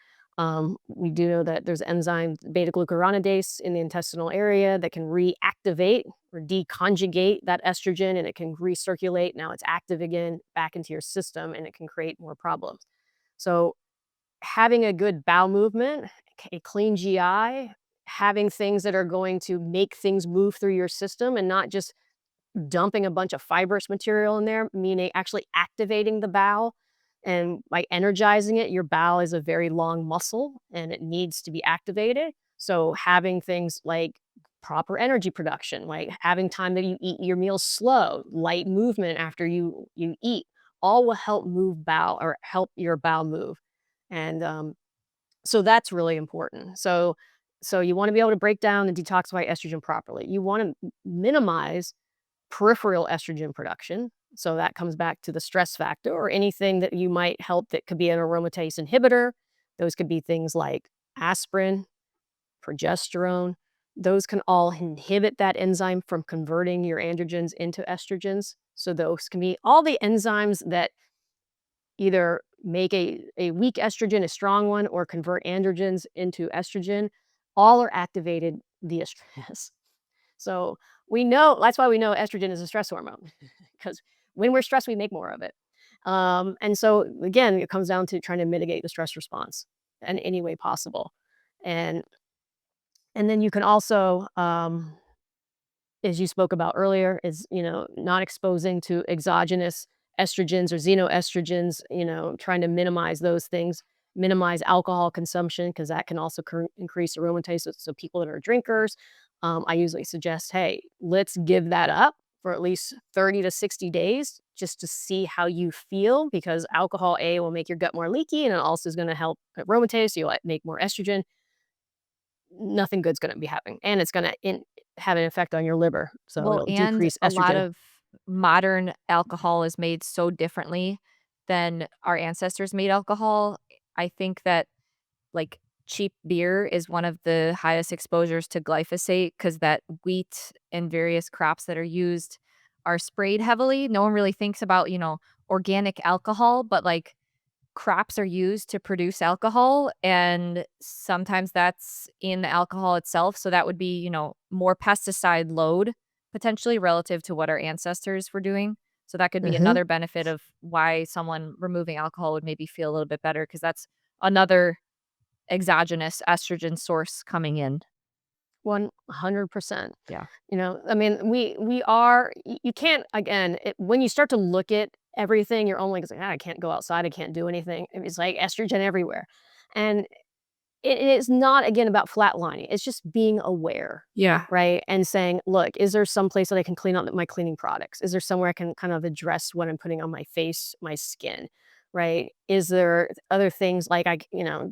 we do know that there's enzyme beta-glucuronidase in the intestinal area that can reactivate or deconjugate that estrogen, and it can recirculate. Now it's active again back into your system, and it can create more problems. So having a good bowel movement, a clean GI, having things that are going to make things move through your system and not just dumping a bunch of fibrous material in there, meaning actually activating the bowel and by energizing it. Your bowel is a very long muscle and it needs to be activated. So having things like proper energy production, like having time that you eat your meals slow, light movement after you eat, all will help move bowel or help your bowel move. And so that's really important. So you want to be able to break down and detoxify estrogen properly. You want to minimize peripheral estrogen production. So that comes back to the stress factor or anything that you might help that could be an aromatase inhibitor. Those could be things like aspirin, progesterone, Those can all inhibit that enzyme from converting your androgens into estrogens. So those can be all the enzymes that either make a weak estrogen a strong one or convert androgens into estrogen, all are activated via stress. So we know that's why we know estrogen is a stress hormone because when we're stressed, we make more of it. And so again, it comes down to trying to mitigate the stress response in any way possible. And and then you can also, as you spoke about earlier, is, not exposing to exogenous estrogens or xenoestrogens, trying to minimize those things, minimize alcohol consumption because that can also increase aromatase. So people that are drinkers, I usually suggest, hey, let's give that up for at least 30 to 60 days just to see how you feel because alcohol A will make your gut more leaky and it also is going to help aromatase. So you'll make more estrogen. Nothing good's gonna be happening, and it's gonna have an effect on your liver, so Well, it'll and decrease a lot estrogen. of modern alcohol is made so differently than our ancestors made alcohol. I think that, like, cheap beer is one of the highest exposures to glyphosate because that wheat and various crops that are used are sprayed heavily. No one really thinks about, organic alcohol, but, like, crops are used to produce alcohol, and sometimes that's in the alcohol itself, so that would be, more pesticide load potentially relative to what our ancestors were doing. So that could be Mhm. another benefit of why someone removing alcohol would maybe feel a little bit better because that's another exogenous estrogen source coming in. 100%. Yeah. I mean, we are you can't again, when you start to look at everything, you're only like, I can't go outside, I can't do anything." It's like estrogen everywhere, and it is not, again, about flatlining, it's just being aware, Yeah. right? And saying, "Look, is there some place that I can clean out my cleaning products? Is there somewhere I can kind of address what I'm putting on my face, my skin?" Right? Is there other things like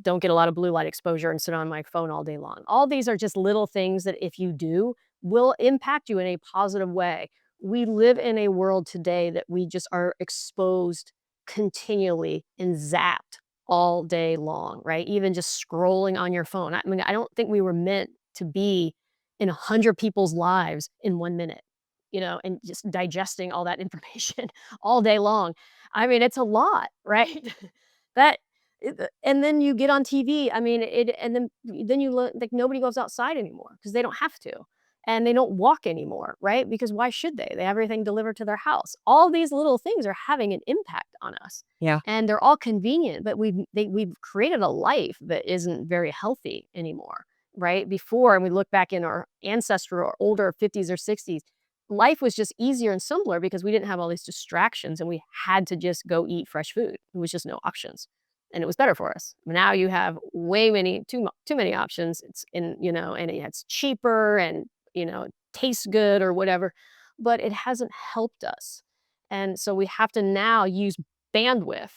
don't get a lot of blue light exposure and sit on my phone all day long? All these are just little things that if you do, will impact you in a positive way. We live in a world today that we just are exposed continually and zapped all day long, right? Even just scrolling on your phone. I mean, I don't think we were meant to be in 100 people's lives in 1 minute, and just digesting all that information all day long. I mean, it's a lot, right? That and then you get on TV, I mean, and then you look like nobody goes outside anymore because they don't have to, and they don't walk anymore, right? Because why should they? They have everything delivered to their house. All these little things are having an impact on us. Yeah. And they're all convenient, but we've created a life that isn't very healthy anymore, right? Before, and we look back in our ancestor or older 50s or 60s, life was just easier and simpler because we didn't have all these distractions and we had to just go eat fresh food. There was just no options. And it was better for us. Now you have way many too many options. It's and it's cheaper and tastes good or whatever, but it hasn't helped us. And so we have to now use bandwidth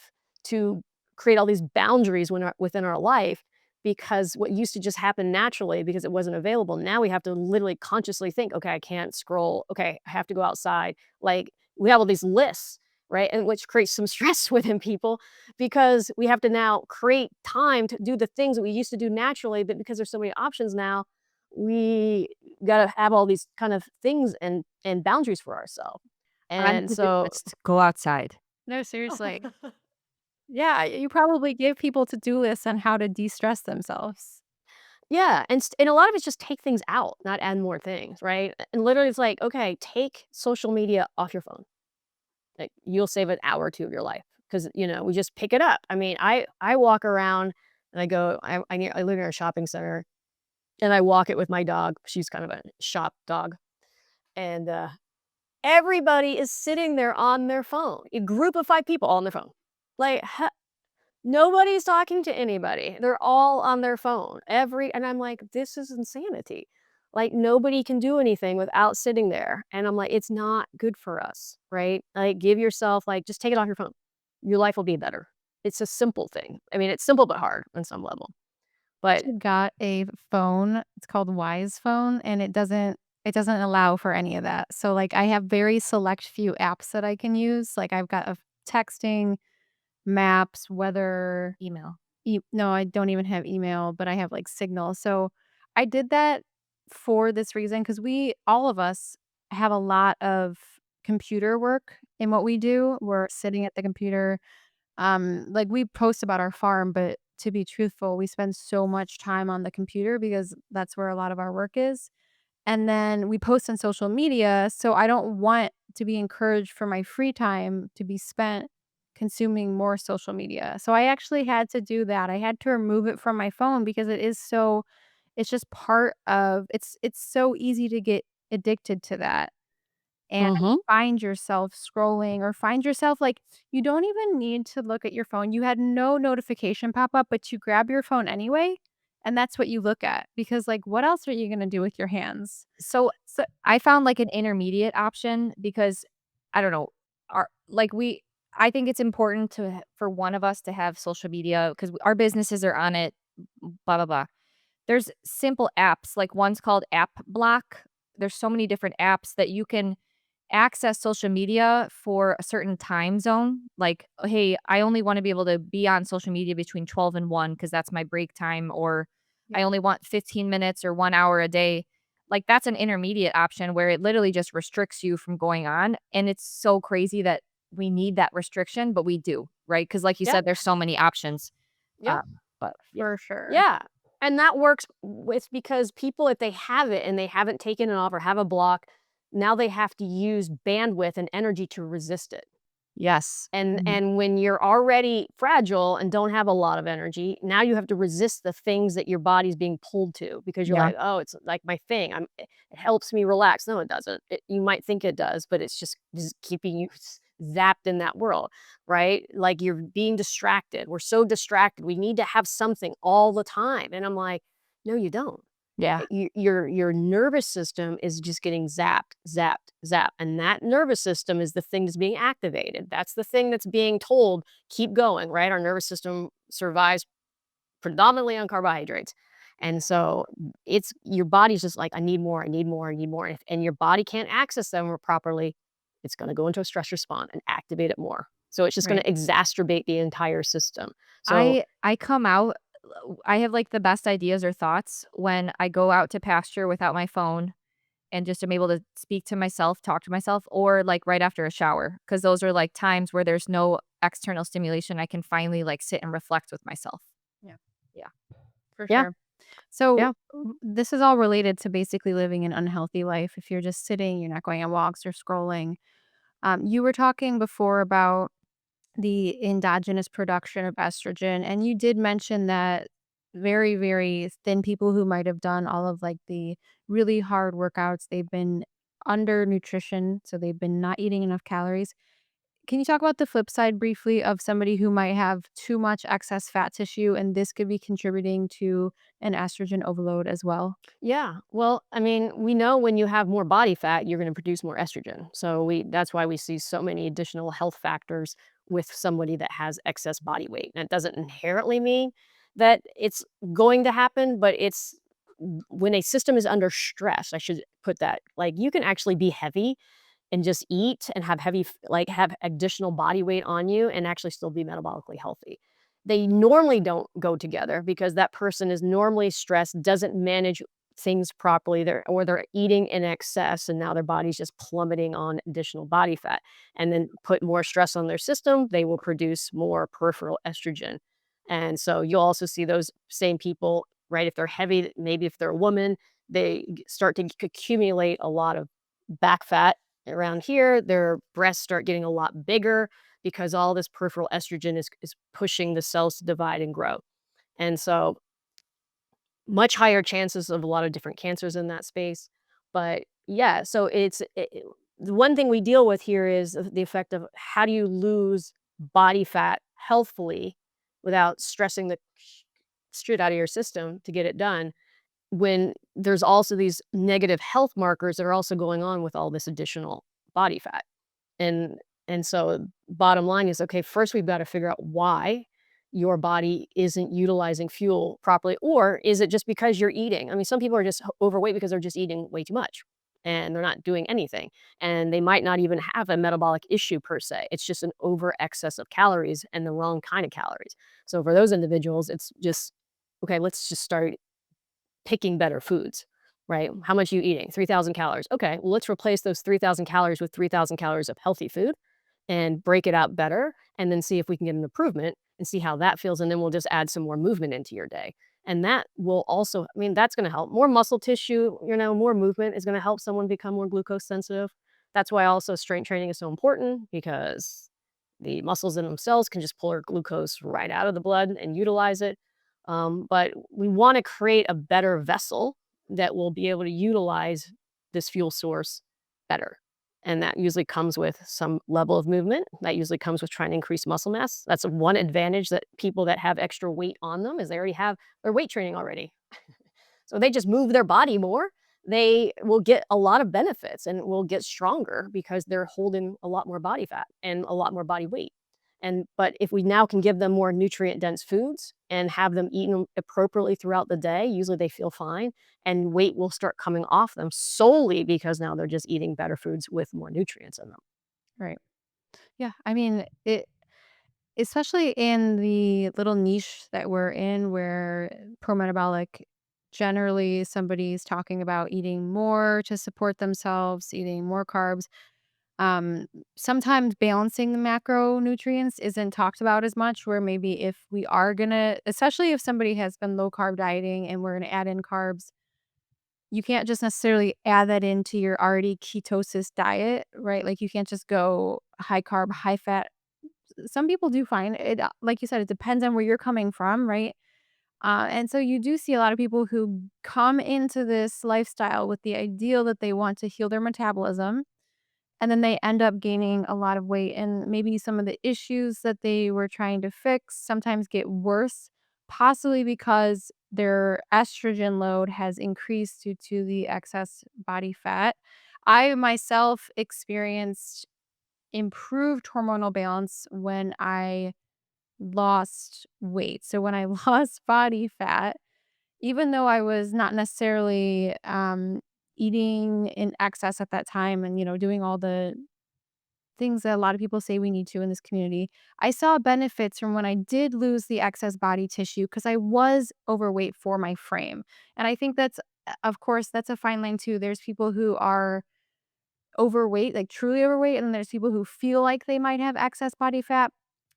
to create all these boundaries within our life because what used to just happen naturally because it wasn't available, now we have to literally consciously think, okay, I can't scroll. Okay, I have to go outside. Like we have all these lists, right? And which creates some stress within people because we have to now create time to do the things that we used to do naturally, but because there's so many options now, we got to have all these kind of things and boundaries for ourselves. On And to-do so list, go outside. No, seriously. Yeah, you probably give people to-do lists on how to de-stress themselves. yeah, and a lot of it's just take things out, not add more things, right? And literally it's like, okay, take social media off your phone. Like you'll save an hour or 2 of your life because we just pick it up. I mean, I walk around and I live near a shopping center and I walk it with my dog. She's kind of a shop dog. And everybody is sitting there on their phone. A group of 5 people all on their phone. Like nobody's talking to anybody. They're all on their phone. And I'm like, "This is insanity." Like, nobody can do anything without sitting there, and I'm like, "It's not good for us," right? Like, give yourself just take it off your phone. Your life will be better. It's a simple thing. I mean, it's simple but hard on some level. But Actually got a phone, it's called Wise Phone, and it doesn't allow for any of that. So, like, I have very select few apps that I can use, like, I've got a texting, maps, weather, Email. no, I don't even have email, but I have, like, Signal. So, I did that for this reason because all of us have a lot of computer work in what we do. We're sitting at the computer. Like we post about our farm, but to be truthful, we spend so much time on the computer because that's where a lot of our work is. And then we post on social media, so I don't want to be encouraged for my free time to be spent consuming more social media. So I actually had to do that. I had to remove it from my phone because it's just part of it's so easy to get addicted to that and Mhm. find yourself scrolling or find yourself like you don't even need to look at your phone. You had no notification pop up, but you grab your phone anyway, and that's what you look at because like what else are you going to do with your hands? So I found like an intermediate option because I don't know, our like we I think it's important for one of us to have social media because our businesses are on it, blah blah blah. There's simple apps, like one's called App Block. There's so many different apps that you can access social media for a certain time zone. Like, hey, I only want to be able to be on social media between 12 and 1 because that's my break time, or Yeah. I only want 15 minutes or 1 hour a day. Like, that's an intermediate option where it literally just restricts you from going on. And it's so crazy that we need that restriction, but we do, right? Because, like you Yeah. said, there's so many options. Yeah. But yeah. For sure. Yeah. And that works with because people, if they have it and they haven't taken it off or have a block, now they have to use bandwidth and energy to resist it. Yes. And Mhm. and when you're already fragile and don't have a lot of energy, now you have to resist the things that your body's being pulled to because you're Yeah. like, "Oh, it's like my thing. It helps me relax." No, it doesn't. You might think it does, but it's just keeping you zapped in that world, right? Like you're being distracted. We're so distracted. We need to have something all the time. And I'm like, "No, you don't. Yeah. Your nervous system is just getting zapped, zapped, zapped, and that nervous system is the thing that's being activated. That's the thing that's being told, "Keep going," right? Our nervous system survives predominantly on carbohydrates, and so it's your body's just like, "I need more, I need more, I need more," and your body can't access them properly, it's gonna go into a stress response and activate it more. So it's just gonna Right. exacerbate the entire system. So I come out I have, like, the best ideas or thoughts when I go out to pasture without my phone and just am able to speak to myself, talk to myself, or, like, right after a shower, because those are, like, times where there's no external stimulation. I can finally, like, sit and reflect with myself. Yeah, Yeah. for yeah, sure. So yeah. this is all related to basically living an unhealthy life. If you're just sitting, you're not going on walks or scrolling. You were talking before about the endogenous production of estrogen, and you did mention that very, very thin people who might have done all of like the really hard workouts, they've been under nutrition, so they've been not eating enough calories. Can you talk about the flip side briefly of somebody who might have too much excess fat tissue and this could be contributing to an estrogen overload as well? Yeah. Well, I mean, we know when you have more body fat, you're going to produce more estrogen. So that's why we see so many additional health factors with somebody that has excess body weight. And it doesn't inherently mean that it's going to happen, but it's when a system is under stress, I should put that. Like you can actually be heavy and just eat and have like have additional body weight on you and actually still be metabolically healthy. They normally don't go together because that person is normally stressed, doesn't manage things properly, they're eating in excess and now their body's just plummeting on additional body fat and then put more stress on their system, they will produce more peripheral estrogen. And so you'll also see those same people, right? If they're heavy, maybe if they're a woman, they start to accumulate a lot of back fat around here, their breasts start getting a lot bigger because all this peripheral estrogen is pushing the cells to divide and grow. And so much higher chances of a lot of different cancers in that space. But yeah, so the one thing we deal with here is the effect of how do you lose body fat healthfully without stressing the shit out of your system to get it done when there's also these negative health markers that are also going on with all this additional body fat. And and so bottom line is, okay, first we've got to figure out why your body isn't utilizing fuel properly, or is it just because you're eating? I mean, some people are just overweight because they're just eating way too much and they're not doing anything. And they might not even have a metabolic issue per se. It's just an over excess of calories and the wrong kind of calories. So for those individuals, it's just okay, let's just start picking better foods. right? How much are you eating? 3,000 calories. Okay, well, let's replace those 3,000 calories with 3,000 calories of healthy food and break it out better, and then see if we can get an improvement and see how that feels, and then we'll just add some more movement into your day. And that will also, I mean, that's gonna help. More muscle tissue, more movement is gonna help someone become more glucose sensitive. That's why also strength training is so important, because the muscles in themselves can just pull our glucose right out of the blood and utilize it. But we wanna create a better vessel that will be able to utilize this fuel source better. And that usually comes with some level of movement. That usually comes with trying to increase muscle mass. That's one advantage that people that have extra weight on them is they already have their weight training already. So they just move their body more. They will get a lot of benefits and will get stronger because they're holding a lot more body fat and a lot more body weight. But if we now can give them more nutrient dense foods and have them eaten appropriately throughout the day, usually they feel fine and weight will start coming off them solely because now they're just eating better foods with more nutrients in them. Right. Yeah. I mean, it especially in the little niche that we're in where pro-metabolic, generally somebody's talking about eating more to support themselves, eating more carbs. Um, Sometimes balancing the macronutrients isn't talked about as much, where maybe if we are gonna, especially if somebody has been low carb dieting and we're gonna add in carbs, you can't just necessarily add that into your already ketosis diet, right? Like you can't just go high carb, high fat. Some people do find it, like you said, it depends on where you're coming from, right? And so you do see a lot of people who come into this lifestyle with the ideal that they want to heal their metabolism, and then they end up gaining a lot of weight, and maybe some of the issues that they were trying to fix sometimes get worse, possibly because their estrogen load has increased due to the excess body fat. I myself experienced improved hormonal balance when I lost weight. So when I lost body fat, even though I was not necessarily eating in excess at that time and doing all the things that a lot of people say we need to in this community, I saw benefits from when I did lose the excess body tissue because I was overweight for my frame. And I think that's, of course, that's a fine line too. There's people who are overweight, like truly overweight, and then there's people who feel like they might have excess body fat.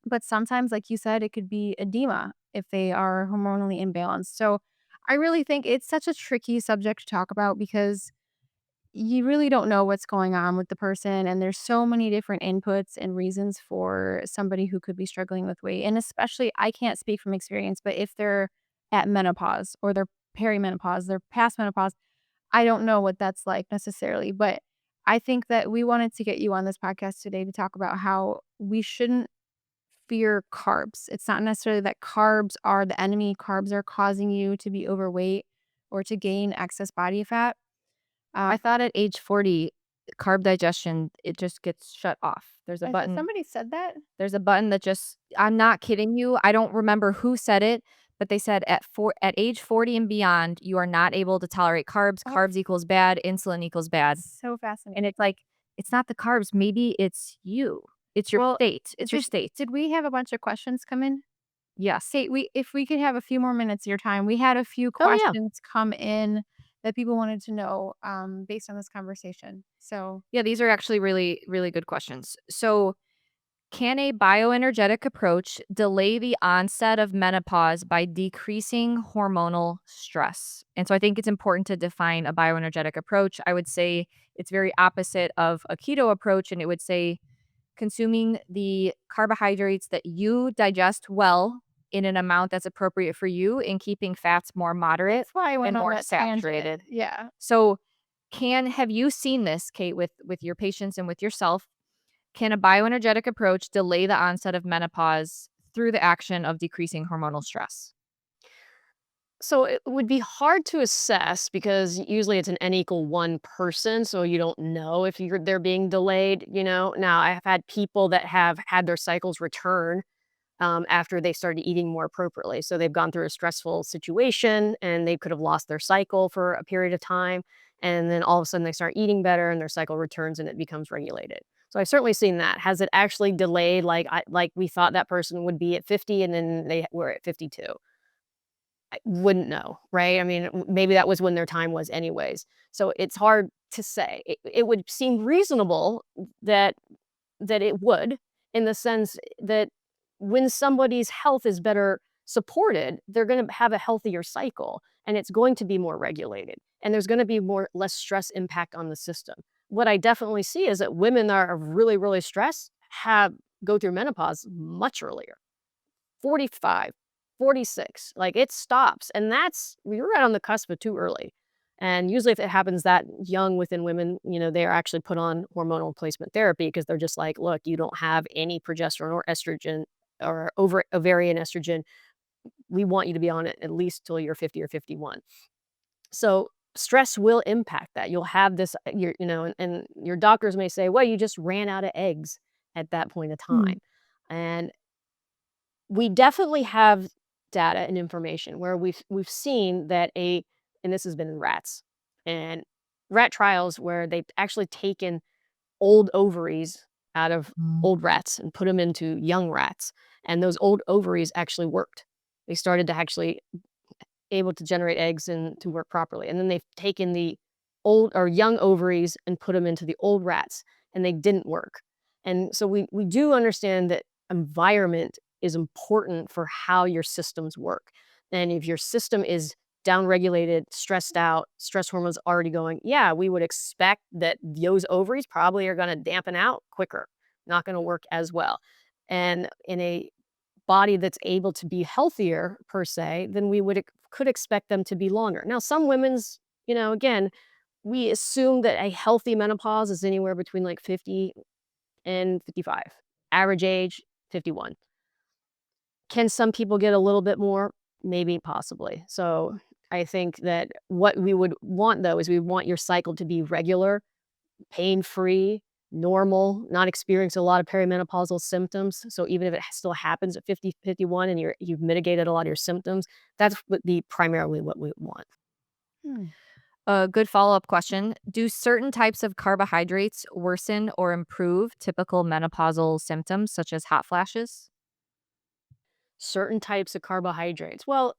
But sometimes, like you said, it could be edema if they are hormonally imbalanced. So I really think it's such a tricky subject to talk about because you really don't know what's going on with the person, and there's so many different inputs and reasons for somebody who could be struggling with weight. And especially, I can't speak from experience, but if they're at menopause or they're perimenopause, they're past menopause, I don't know what that's like necessarily. But I think that we wanted to get you on this podcast today to talk about how we shouldn't fear carbs. It's not necessarily that carbs are the enemy. Carbs are causing you to be overweight or to gain excess body fat. I thought at age 40, carb digestion, it just gets shut off. There's a button. Somebody said that. There's a button that just, I'm not kidding you. I don't remember who said it, but they said at age 40 and beyond, you are not able to tolerate carbs. Oh, Carbs equals bad, insulin equals bad. so fascinating. And it's like, it's not the carbs. Maybe it's you. It's your Well, state. It's your state. Did we have a bunch of questions come in? Yes. Kate, if we could have a few more minutes of your time, we had a few Oh, yeah. questions come in that people wanted to know based on this conversation. So Yeah, these are actually really, really good questions. So, can a bioenergetic approach delay the onset of menopause by decreasing hormonal stress? And so I think it's important to define a bioenergetic approach. I would say it's very opposite of a keto approach, and it would say consuming the carbohydrates that you digest well in an amount that's appropriate for you and keeping fats more moderate that's why I went and on more that saturated. tangent. Yeah. So have you seen this, Kate, with your patients and with yourself? Can a bioenergetic approach delay the onset of menopause through the action of decreasing hormonal stress? So it would be hard to assess because usually it's an n equal 1 person, so you don't know if they're being delayed. Now, I've had people that have had their cycles return after they started eating more appropriately. So they've gone through a stressful situation and they could have lost their cycle for a period of time. And then all of a sudden they start eating better and their cycle returns and it becomes regulated. So I've certainly seen that. Has it actually delayed like we thought that person would be at 50 and then they were at 52? I wouldn't know, right? I mean, maybe that was when their time was anyways. So it's hard to say. It would seem reasonable that it would, in the sense that when somebody's health is better supported, they're gonna have a healthier cycle, and it's going to be more regulated, and there's gonna be less stress impact on the system. What I definitely see is that women that are really, really stressed go through menopause much earlier. 45, 46, like, it stops, and you're right on the cusp of too early, and usually if it happens that young within women, they are actually put on hormonal replacement therapy because 'cause they're just like, "Look, you don't have any progesterone or estrogen or ovarian estrogen. We want you to be on it at least till you're 50 or 51." So, stress will impact that. You'll have this, and your doctors may say, "Well, you just ran out of eggs at that point of Mm. time," and we definitely have data and information where we've seen that and this has been in rats, and rat trials where they've actually taken old ovaries out of old rats and put them into young rats, and those old ovaries actually worked. They started to actually able to generate eggs and to work properly. And then they've taken the old or young ovaries and put them into the old rats, and they didn't work. And so we do understand that environment is important for how your systems work. And if your system is downregulated, stressed out, stress hormones already going, yeah, we would expect that those ovaries probably are going to dampen out quicker, not going to work as well. And in a body that's able to be healthier per se, then we could expect them to be longer. Now, some women's, again, we assume that a healthy menopause is anywhere between like 50 and 55. Average age 51. Can some people get a little bit more? Maybe, possibly. So I think that what we would want though is we want your cycle to be regular, pain-free, normal, not experience a lot of perimenopausal symptoms. So even if it still happens at 50, 51, and you've mitigated a lot of your symptoms, that's would be primarily what we want. Hmm. A good follow-up question. Do certain types of carbohydrates worsen or improve typical menopausal symptoms such as hot flashes? Certain types of carbohydrates. Well,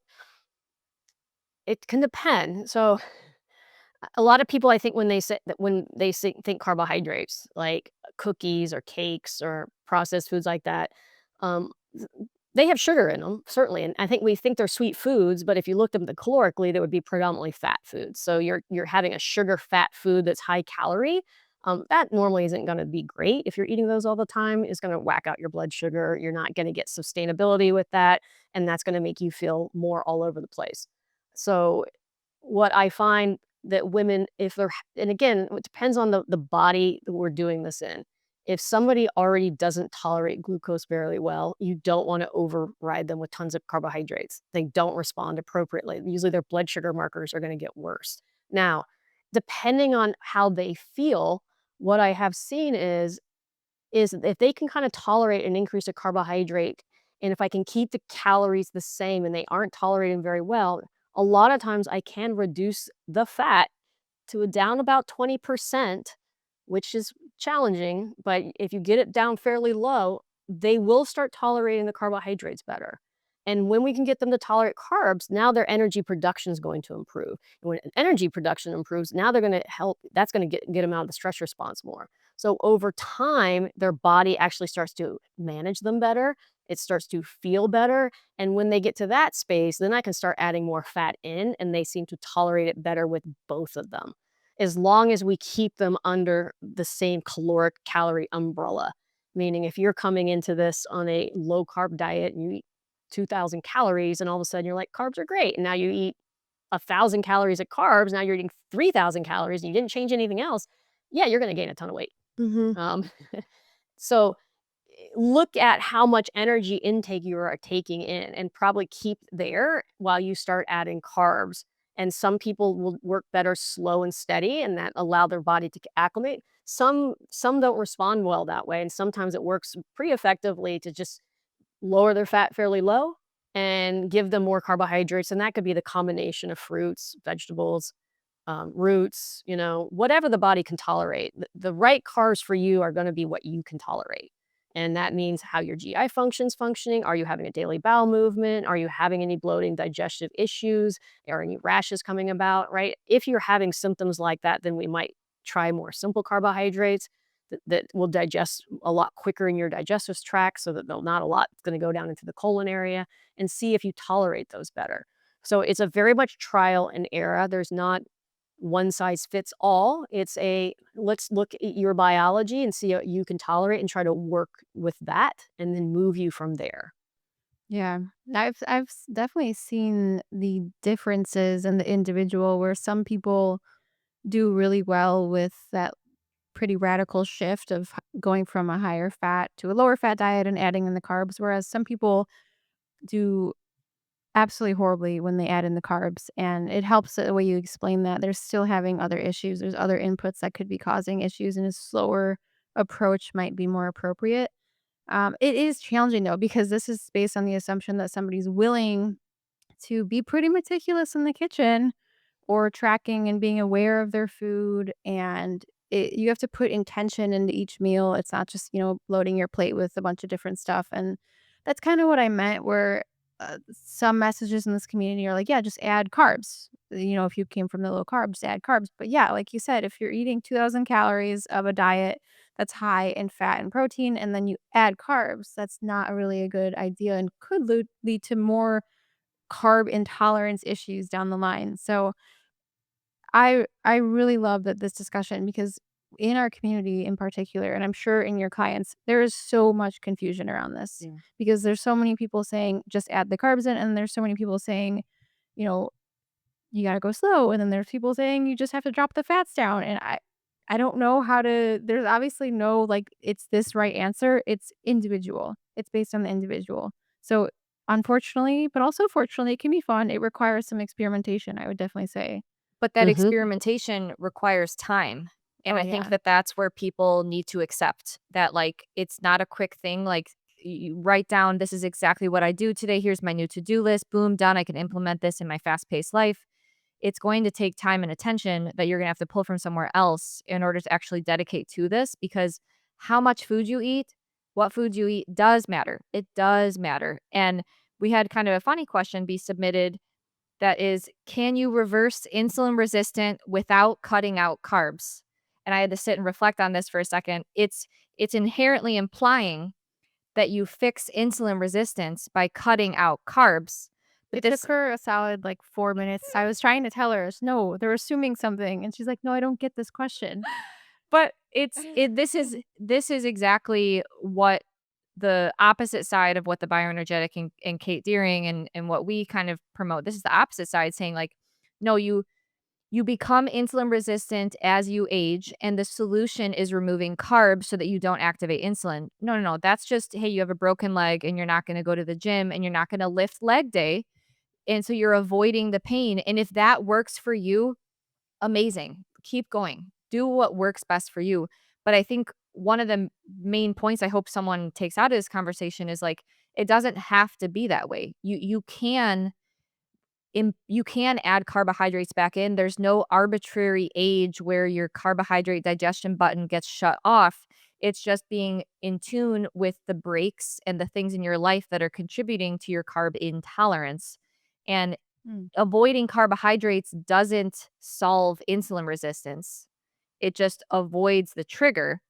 it can depend. So a lot of people, I think, when they think carbohydrates, like cookies or cakes or processed foods like that, um, they have sugar in them, certainly, and I think we think they're sweet foods, but if you looked at them calorically, they would be predominantly fat foods. So you're having a sugar-fat food that's high calorie, that normally isn't gonna be great if you're eating those all the time. It's gonna whack out your blood sugar, you're not gonna get sustainability with that, and that's gonna make you feel more all over the place. So what I find that women, if they're and again, it depends on the body that we're doing this in. If somebody already doesn't tolerate glucose very well, you don't wanna override them with tons of carbohydrates. They don't respond appropriately. Usually, their blood sugar markers are gonna get worse. Now, depending on how they feel, what I have seen is if they can kinda tolerate an increase of carbohydrate, and if I can keep the calories the same and they aren't tolerating very well, a lot of times I can reduce the fat to down about 20%, which is challenging, but if you get it down fairly low, they will start tolerating the carbohydrates better. And when we can get them to tolerate carbs, now their energy production is going to improve. And when energy production improves, now they're going to help, that's going to get them out of the stress response more. So over time, their body actually starts to manage them better. It starts to feel better. And when they get to that space, then I can start adding more fat in, and they seem to tolerate it better with both of them, as long as we keep them under the same caloric calorie umbrella. Meaning, if you're coming into this on a low carb diet and you eat 2,000 calories, and all of a sudden you're like, carbs are great. And now you eat 1,000 calories of carbs. Now you're eating 3,000 calories and you didn't change anything else. Yeah, you're going to gain a ton of weight. Mhm. Um, so look at how much energy intake you are taking in and probably keep there while you start adding carbs. And some people will work better slow and steady and that allow their body to acclimate. Some don't respond well that way. And sometimes it works pretty effectively to just lower their fat fairly low and give them more carbohydrates. And that could be the combination of fruits, vegetables, roots, whatever the body can tolerate. The right carbs for you are going to be what you can tolerate. And that means how your GI function's functioning. Are you having a daily bowel movement? Are you having any bloating, digestive issues? Are any rashes coming about, right? If you're having symptoms like that, then we might try more simple carbohydrates that will digest a lot quicker in your digestive tract so that not a lot is going to go down into the colon area, and see if you tolerate those better. So it's a very much trial and error. There's not one size fits all. It's a let's look at your biology and see what you can tolerate and try to work with that and then move you from there. Yeah. Definitely seen the differences in the individual where some people do really well with that pretty radical shift of going from a higher fat to a lower fat diet and adding in the carbs, whereas some people do absolutely horribly when they add in the carbs. And it helps that the way you explain that they're still having other issues. There's other inputs that could be causing issues, and a slower approach might be more appropriate. It is challenging though, because this is based on the assumption that somebody's willing to be pretty meticulous in the kitchen or tracking and being aware of their food, and you have to put intention into each meal. It's not just, loading your plate with a bunch of different stuff, and that's kind of what I meant where some messages in this community are like, "Yeah, just add carbs." If you came from the low carbs, add carbs. But yeah, like you said, if you're eating 2,000 calories of a diet that's high in fat and protein and then you add carbs, that's not really a good idea and could lead to more carb intolerance issues down the line. So I really love that this discussion, because in our community in particular, and I'm sure in your clients, there is so much confusion around this Yeah. because there's so many people saying just add the carbs in, and there's so many people saying, you know, you gotta go slow, and then there's people saying you just have to drop the fats down, and I don't know how to. There's obviously no like it's this right answer. It's individual. It's based on the individual. So unfortunately, but also fortunately, it can be fun. It requires some experimentation, I would definitely say. But that Mhm. experimentation requires time, and Oh I think yeah. that that's where people need to accept that, like, it's not a quick thing, like, you write down, "This is exactly what I do today, here's my new to-do list, boom, done, I can implement this in my fast-paced life." It's going to take time and attention that you're gonna have to pull from somewhere else in order to actually dedicate to this, because how much food you eat, what food you eat does matter. It does matter, and we had kind of a funny question be submitted that is, can you reverse insulin resistant without cutting out carbs? And I had to sit and reflect on this for a second. It's inherently implying that you fix insulin resistance by cutting out carbs. But It took this her a solid, like, 4 minutes. I was trying to tell her, "No, they're assuming something," and she's like, "No, I don't get this question." but it's it this is exactly what the opposite side of what the bioenergetic and Kate Deering and what we kind of promote. This is the opposite side saying like, no, you become insulin resistant as you age, and the solution is removing carbs so that you don't activate insulin. No, no, no. That's just, hey, you have a broken leg and you're not going to go to the gym and you're not going to lift leg day. And so you're avoiding the pain. And if that works for you, amazing. Keep going. Do what works best for you. But I think one of the main points I hope someone takes out of this conversation is like, it doesn't have to be that way. You can add carbohydrates back in. There's no arbitrary age where your carbohydrate digestion button gets shut off. It's just being in tune with the breaks and the things in your life that are contributing to your carb intolerance. And Mm. avoiding carbohydrates doesn't solve insulin resistance. It just avoids the trigger.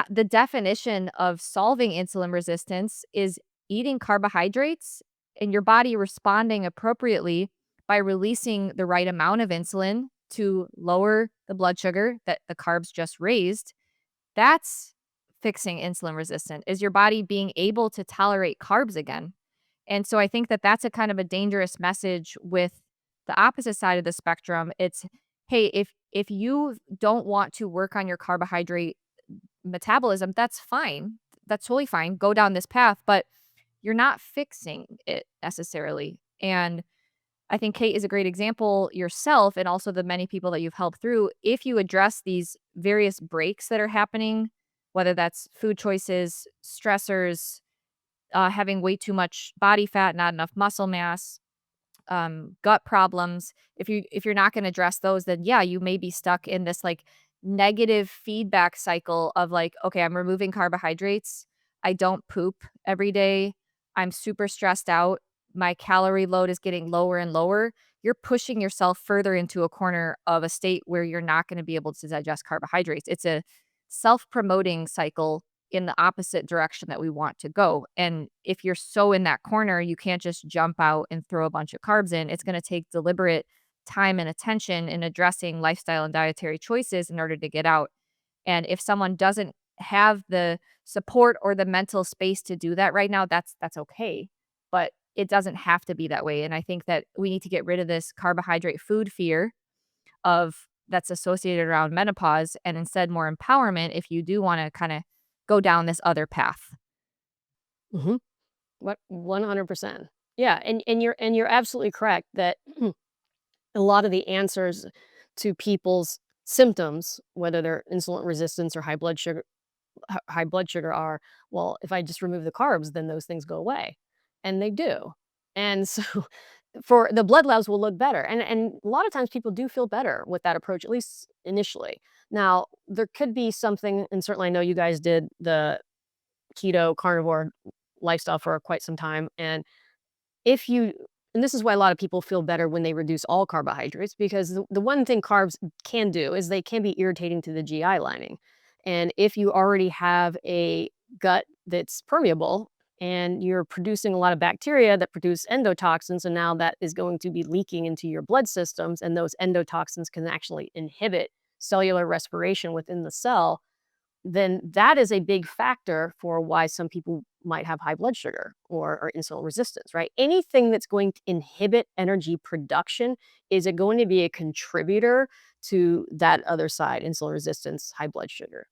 The definition of solving insulin resistance is eating carbohydrates and your body responding appropriately by releasing the right amount of insulin to lower the blood sugar that the carbs just raised. That's fixing insulin resistant, is your body being able to tolerate carbs again. And so I think that that's a kind of a dangerous message with the opposite side of the spectrum. It's, hey, if you don't want to work on your carbohydrate metabolism, that's fine. That's totally fine. Go down this path, but you're not fixing it necessarily. And I think Kate is a great example yourself, and also the many people that you've helped through. If you address these various breaks that are happening, whether that's food choices, stressors, having way too much body fat, not enough muscle mass, gut problems. If you're not going to address those, then yeah, you may be stuck in this like negative feedback cycle of like, okay, I'm removing carbohydrates. I don't poop every day. I'm super stressed out. My calorie load is getting lower and lower. You're pushing yourself further into a corner of a state where you're not going to be able to digest carbohydrates. It's a self-promoting cycle in the opposite direction that we want to go. And if you're so in that corner, you can't just jump out and throw a bunch of carbs in. It's going to take deliberate time and attention in addressing lifestyle and dietary choices in order to get out. And if someone doesn't have the support or the mental space to do that right now, that's okay. But it doesn't have to be that way. And I think that we need to get rid of this carbohydrate food fear of that's associated around menopause and instead more empowerment if you do want to kind of go down this other path. Mhm. What 100%. Yeah, and you're absolutely correct that a lot of the answers to people's symptoms, whether they're insulin resistance or high blood sugar are, well, if I just remove the carbs, then those things go away. And they do. And so for the blood labs will look better. And a lot of times people do feel better with that approach, at least initially. Now, there could be something, and certainly I know you guys did the keto carnivore lifestyle for quite some time. And if you and this is why a lot of people feel better when they reduce all carbohydrates, because the one thing carbs can do is they can be irritating to the GI lining. And if you already have a gut that's permeable and you're producing a lot of bacteria that produce endotoxins, and now that is going to be leaking into your blood systems, and those endotoxins can actually inhibit cellular respiration within the cell, then that is a big factor for why some people might have high blood sugar or insulin resistance, right? Anything that's going to inhibit energy production is it going to be a contributor to that other side, insulin resistance, high blood sugar,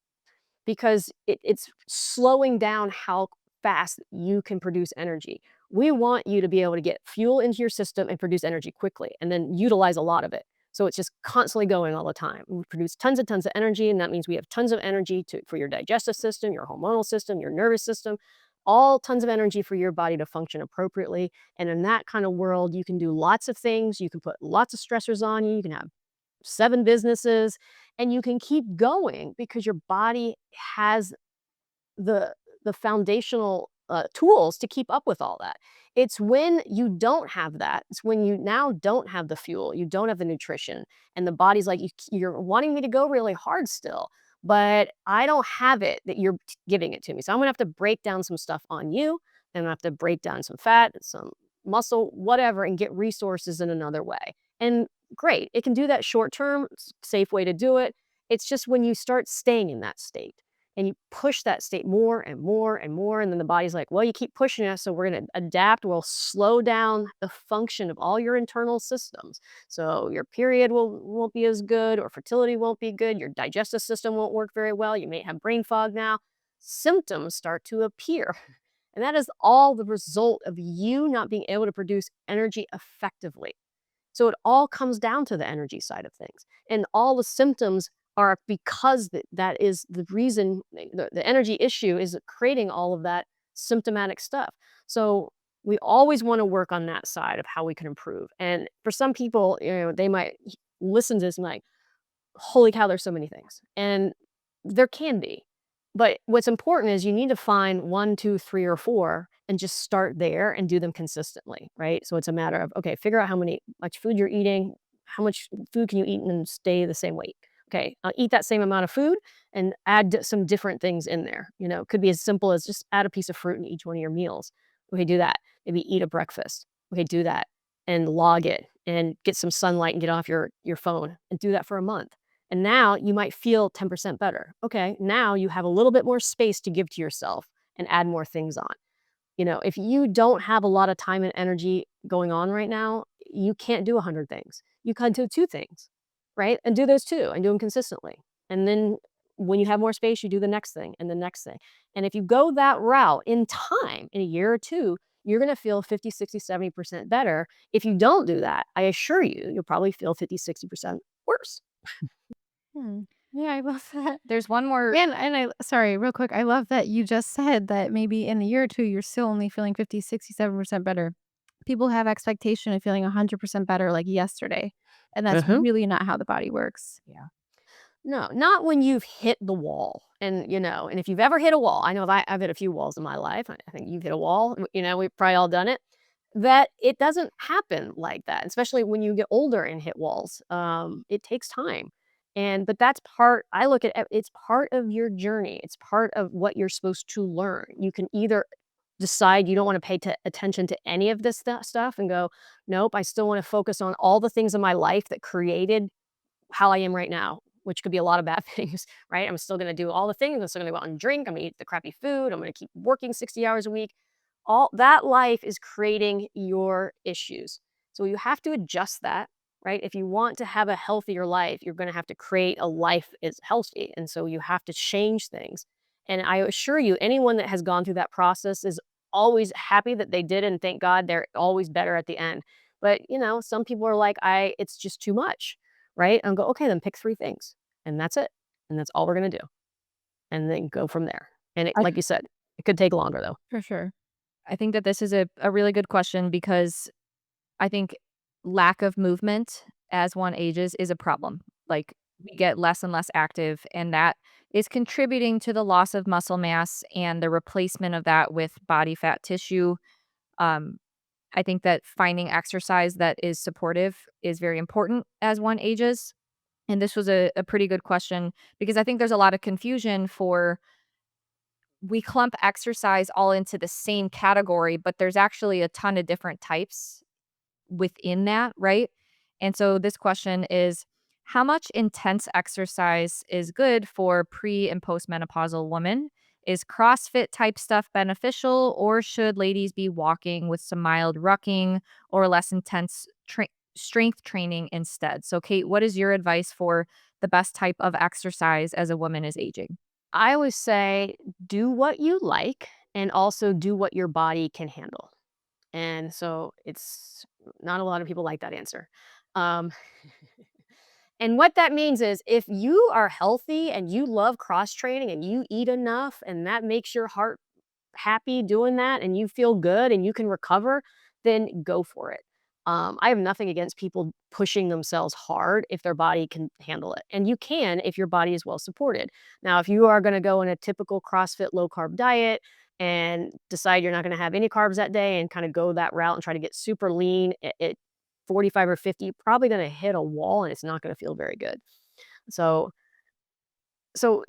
because it's slowing down how fast you can produce energy. We want you to be able to get fuel into your system and produce energy quickly and then utilize a lot of it. So it's just constantly going all the time. We produce tons and tons of energy, and that means we have tons of energy for your digestive system, your hormonal system, your nervous system, all tons of energy for your body to function appropriately. And in that kind of world, you can do lots of things. You can put lots of stressors on you. You can have 7 businesses, and you can keep going because your body has the foundational, tools to keep up with all that. It's when you don't have that, it's when you now don't have the fuel, you don't have the nutrition, and the body's like, "You're wanting me to go really hard still, but I don't have it that you're giving it to me. So I'm gonna have to break down some stuff on you, and I'm gonna have to break down some fat, some muscle, whatever, and get resources in another way." And great, it can do that short term, safe way to do it. It's just when you start staying in that state and you push that state more and more and more, and then the body's like, well, you keep pushing us, so we're going to adapt. We'll slow down the function of all your internal systems. So your period won't be as good, or fertility won't be good. Your digestive system won't work very well. You may have brain fog now. Symptoms start to appear. And that is all the result of you not being able to produce energy effectively. So it all comes down to the energy side of things. And all the symptoms are because that is the reason the energy issue is creating all of that symptomatic stuff. So we always want to work on that side of how we can improve. And for some people, they might listen to this and like, holy cow, there's so many things. And there can be. But what's important is you need to find 1, 2, 3, or 4 and just start there and do them consistently, right? So it's a matter of, okay, figure out how much food you're eating, how much food can you eat and stay the same weight. Okay, eat that same amount of food and add some different things in there. It could be as simple as just add a piece of fruit in each one of your meals. Okay, do that. Maybe eat a breakfast. Okay, do that and log it and get some sunlight and get off your phone and do that for a month. And now you might feel 10% better. Okay, now you have a little bit more space to give to yourself and add more things on. If you don't have a lot of time and energy going on right now, you can't do 100 things. You can do 2 things, right? And do those 2 and do them consistently. And then when you have more space, you do the next thing and the next thing. And if you go that route in time, in a year or 2, you're going to feel 50, 60, 70% better. If you don't do that, I assure you, you'll probably feel 50, 60% worse. Hmm. Yeah, I love that. There's one more. And I sorry, real quick, I love that you just said that maybe in a year or 2, you're still only feeling 50, 67% better. People have expectation of feeling 100% better like yesterday, and that's Uh-huh. really not how the body works. Yeah. No, not when you've hit the wall. And if you've ever hit a wall, I know I've hit a few walls in my life. I think you've hit a wall. We've probably all done it. That it doesn't happen like that, especially when you get older and hit walls. It takes time. But that's part, I look at it's part of your journey. It's part of what you're supposed to learn. You can either decide you don't want to pay attention to any of this stuff and go, nope, I still want to focus on all the things in my life that created how I am right now, which could be a lot of bad things, right? I'm still gonna do all the things. I'm still gonna go out and drink. I'm gonna eat the crappy food. I'm gonna keep working 60 hours a week. All that life is creating your issues. So you have to adjust that, right? If you want to have a healthier life, you're gonna have to create a life that's healthy. And so you have to change things. And I assure you, anyone that has gone through that process is always happy that they did, and thank God they're always better at the end. But some people are like, it's just too much, right? And go, "Okay, then pick 3 things, and that's it, and that's all we're gonna do," and then go from there. And it I like you said, it could take longer, though. For sure. I think that this is a really good question because I think lack of movement as one ages is a problem. Like, we get less and less active, and that is contributing to the loss of muscle mass and the replacement of that with body fat tissue. Um, I think that finding exercise that is supportive is very important as one ages. And this was a pretty good question because I think there's a lot of confusion for we clump exercise all into the same category, but there's actually a ton of different types within that, right? And so this question is how much intense exercise is good for pre and postmenopausal women? Is CrossFit type stuff beneficial, or should ladies be walking with some mild rucking or less intense strength training instead? So, Kate, what is your advice for the best type of exercise as a woman is aging? I always say, do what you like and also do what your body can handle. And so it's not a lot of people like that answer. Um, and what that means is if you are healthy and you love cross training and you eat enough and that makes your heart happy doing that and you feel good and you can recover, then go for it. I have nothing against people pushing themselves hard if their body can handle it. And you can if your body is well supported. Now, if you are going to go in a typical CrossFit low carb diet and decide you're not going to have any carbs that day and kind of go that route and try to get super lean at 45 or 50, you're probably going to hit a wall and it's not going to feel very good. So, so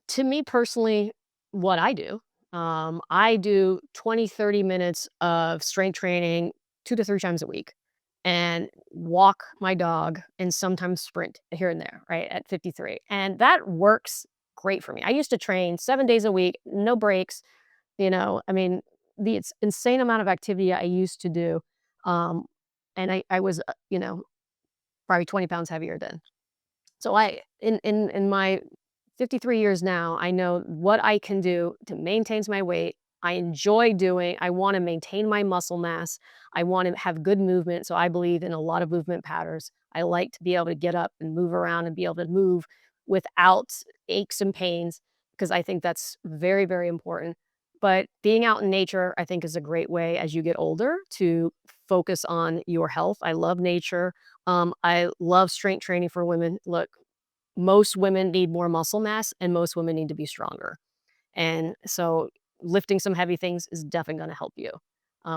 to me personally, what I do 20, 30 minutes of strength training 2 to 3 times a week and walk my dog and sometimes sprint here and there, right, at 53. And that works great for me. I used to train 7 days a week, no breaks, I mean, the it's insane amount of activity I used to do. Um, and I was, probably 20 pounds heavier then. So in my 53 years now, I know what I can do to maintain my weight. I enjoy doing. I want to maintain my muscle mass. I want to have good movement. So I believe in a lot of movement patterns. I like to be able to get up and move around and be able to move without aches and pains because I think that's very, very important. But being out in nature, I think, is a great way as you get older to focus on your health. I love nature. I love strength training for women. Look, most women need more muscle mass and most women need to be stronger. And so lifting some heavy things is definitely going to help you.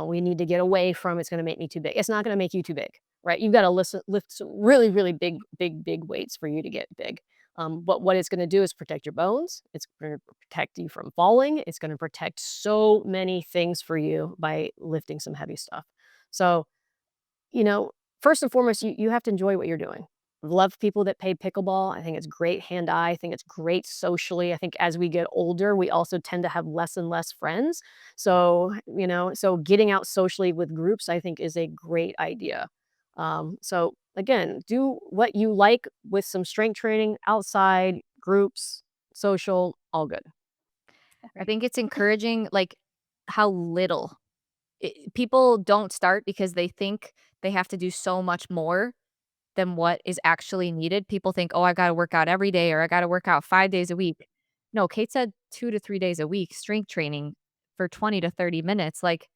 We need to get away from it's going to make me too big. It's not going to make you too big, right? You've got to lift some really, really big, big, big weights for you to get big. But what it's going to do is protect your bones. It's going to protect you from falling. It's going to protect so many things for you by lifting some heavy stuff. So you know, first and foremost, you have to enjoy what you're doing. Love people that play pickleball. I think it's great hand-eye. I think it's great socially. I think as we get older, we also tend to have less and less friends. So getting out socially with groups, I think is a great idea. So again, do what you like with some strength training outside, groups, social, all good. I think it's encouraging, like, how little people don't start because they think they have to do so much more than what is actually needed. People think, "Oh, I gotta work out every day or I gotta work out 5 days a week." No, Kate said 2 to 3 days a week, strength training for 20 to 30 minutes. Like,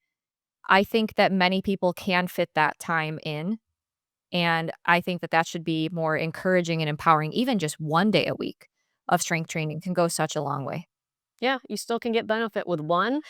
I think that many people can fit that time in, And I think that that should be more encouraging and empowering. Even just 1 day a week of strength training can go such a long way. Yeah, you still can get benefit with one.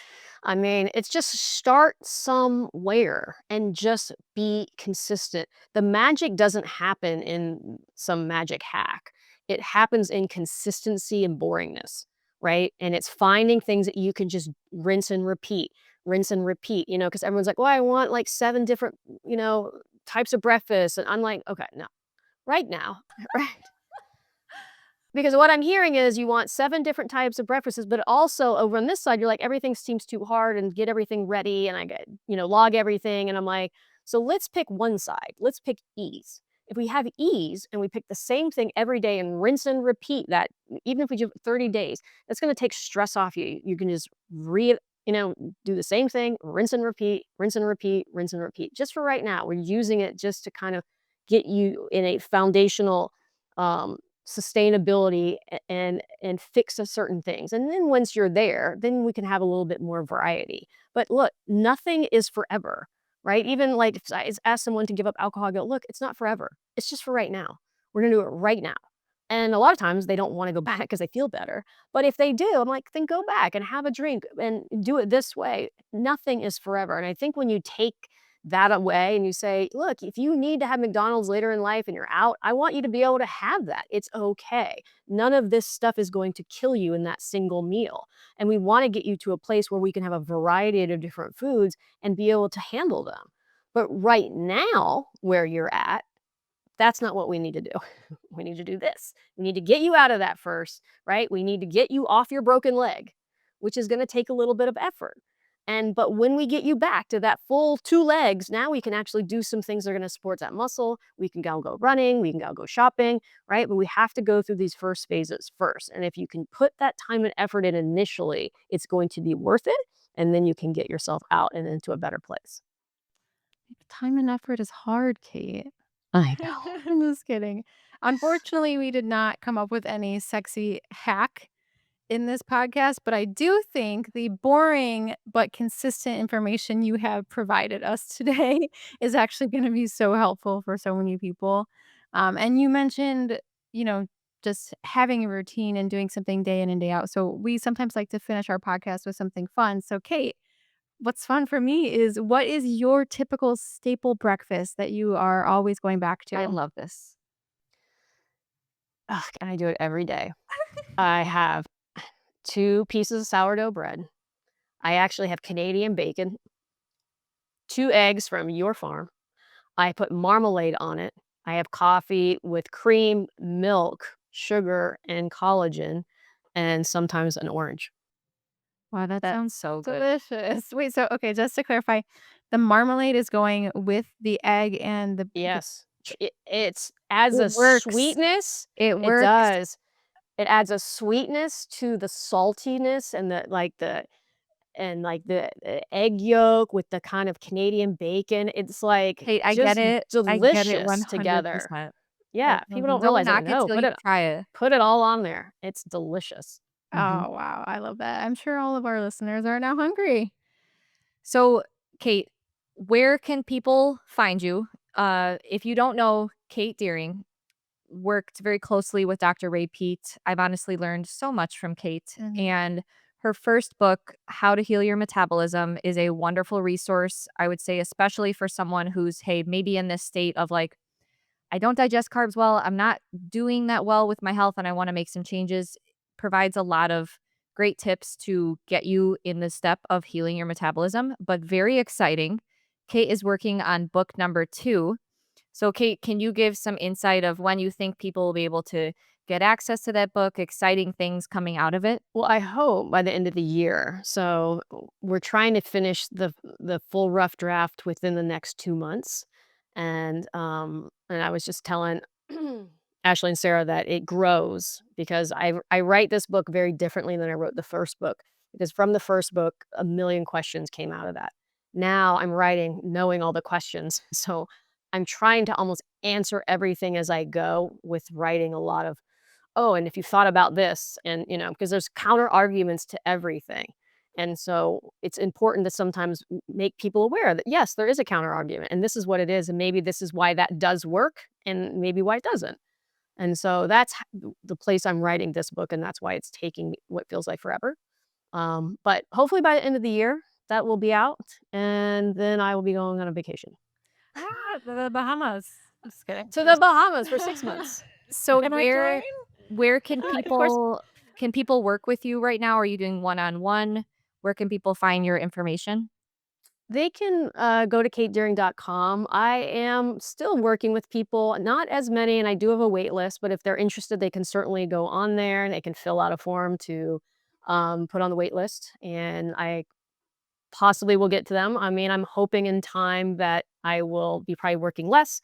I mean, it's just start somewhere and just be consistent. The magic doesn't happen in some magic hack. It happens in consistency and boringness, right? And it's finding things that you can just rinse and repeat, because everyone's like, well, I want like 7 different, types of breakfast. And I'm like, okay, no, right now, right? Because what I'm hearing is you want 7 different types of breakfasts, but also over on this side, you're like, everything seems too hard and get everything ready and I get, log everything. And I'm like, so let's pick one side. Let's pick ease. If we have ease and we pick the same thing every day and rinse and repeat that, even if we do 30 days, that's going to take stress off you. You can just do the same thing, rinse and repeat, rinse and repeat, rinse and repeat. Just for right now, we're using it just to kind of get you in a foundational um, sustainability and fix a certain things. And then once you're there, then we can have a little bit more variety. But look, nothing is forever, right? Even like if I ask someone to give up alcohol, I go, look, it's not forever. It's just for right now. We're gonna do it right now. And a lot of times they don't want to go back because they feel better. But if they do, I'm like, then go back and have a drink and do it this way. Nothing is forever. And I think when you take that away and you say, look, if you need to have McDonald's later in life and you're out, I want you to be able to have that. It's okay. None of this stuff is going to kill you in that single meal. And we want to get you to a place where we can have a variety of different foods and be able to handle them. But right now, where you're at, that's not what we need to do. We need to do this. We need to get you out of that first, right? We need to get you off your broken leg, which is going to take a little bit of effort. But when we get you back to that full 2 legs, now we can actually do some things that are going to support that muscle. We can go running, we can go shopping, right? But we have to go through these first phases first. And if you can put that time and effort in initially, it's going to be worth it. And then you can get yourself out and into a better place. Time and effort is hard, Kate. I know. I'm just kidding. Unfortunately, we did not come up with any sexy hack in this podcast, but I do think the boring but consistent information you have provided us today is actually going to be so helpful for so many people. And you mentioned, you know, just having a routine and doing something day in and day out. So we sometimes like to finish our podcast with something fun. So, Kate, what's fun for me is what is your typical staple breakfast that you are always going back I to? love this. Ugh, and I do it every day. I have 2 pieces of sourdough bread. I actually have Canadian bacon, 2 eggs from your farm. I put marmalade on it. I have coffee with cream, milk, sugar, and collagen, and sometimes an orange. Wow, that That's sounds so good. delicious. Wait, so okay, just to clarify, the marmalade is going with the egg and the Yes. It's adds it a works. sweetness. It It works. does. It adds a sweetness to the saltiness and the egg yolk with the kind of Canadian bacon. It's like Hey, I get just it. I get it delicious together. 100%. Yeah, people don't Don't realize it. knock it No, till you try it. put it all on there. It's delicious. Mhm. Oh, wow, I love that. I'm sure all of our listeners are now hungry. So, Kate, where can people find you? If you don't know, Kate Deering worked very closely with Dr. Ray Peat. I've honestly learned so much from Kate. Mhm. And her first book, How to Heal Your Metabolism, is a wonderful resource. I would say, especially for someone who's, hey, maybe in this state of like, I don't digest carbs well. I'm not doing that well with my health and I want to make some changes. Provides a lot of great tips to get you in the step of healing your metabolism, but very exciting. Kate is working on book number 2. So, Kate, can you give some insight of when you think people will be able to get access to that book, exciting things coming out of it? Well, I hope by the end of the year. So we're trying to finish the full rough draft within the next 2 months. And I was just telling Ashley and Sarah that it grows because I write this book very differently than I wrote the first book, because from the first book, a million questions came out of that. Now I'm writing knowing all the questions. So I'm trying to almost answer everything as I go with writing a lot of, oh, and if you thought about this, and because there's counter arguments to everything. And so it's important to sometimes make people aware that, yes, there is a counter argument and this is what it is. And maybe this is why that does work and maybe why it doesn't. And so that's the place I'm writing this book. And that's why it's taking what feels like forever. But hopefully by the end of the year, that will be out. And then I will be going on a vacation The Bahamas. I'm just kidding. to the Bahamas for 6 months. So Can I join? where can Of course. people work with you right now? Are you doing one-on-one? Where can people find your information? They can go to katedeering.com. I am still working with people, not as many, and I do have a wait list, but if they're interested, they can certainly go on there and they can fill out a form to put on the wait list. And I possibly will get to them. I mean, I'm hoping in time that I will be probably working less,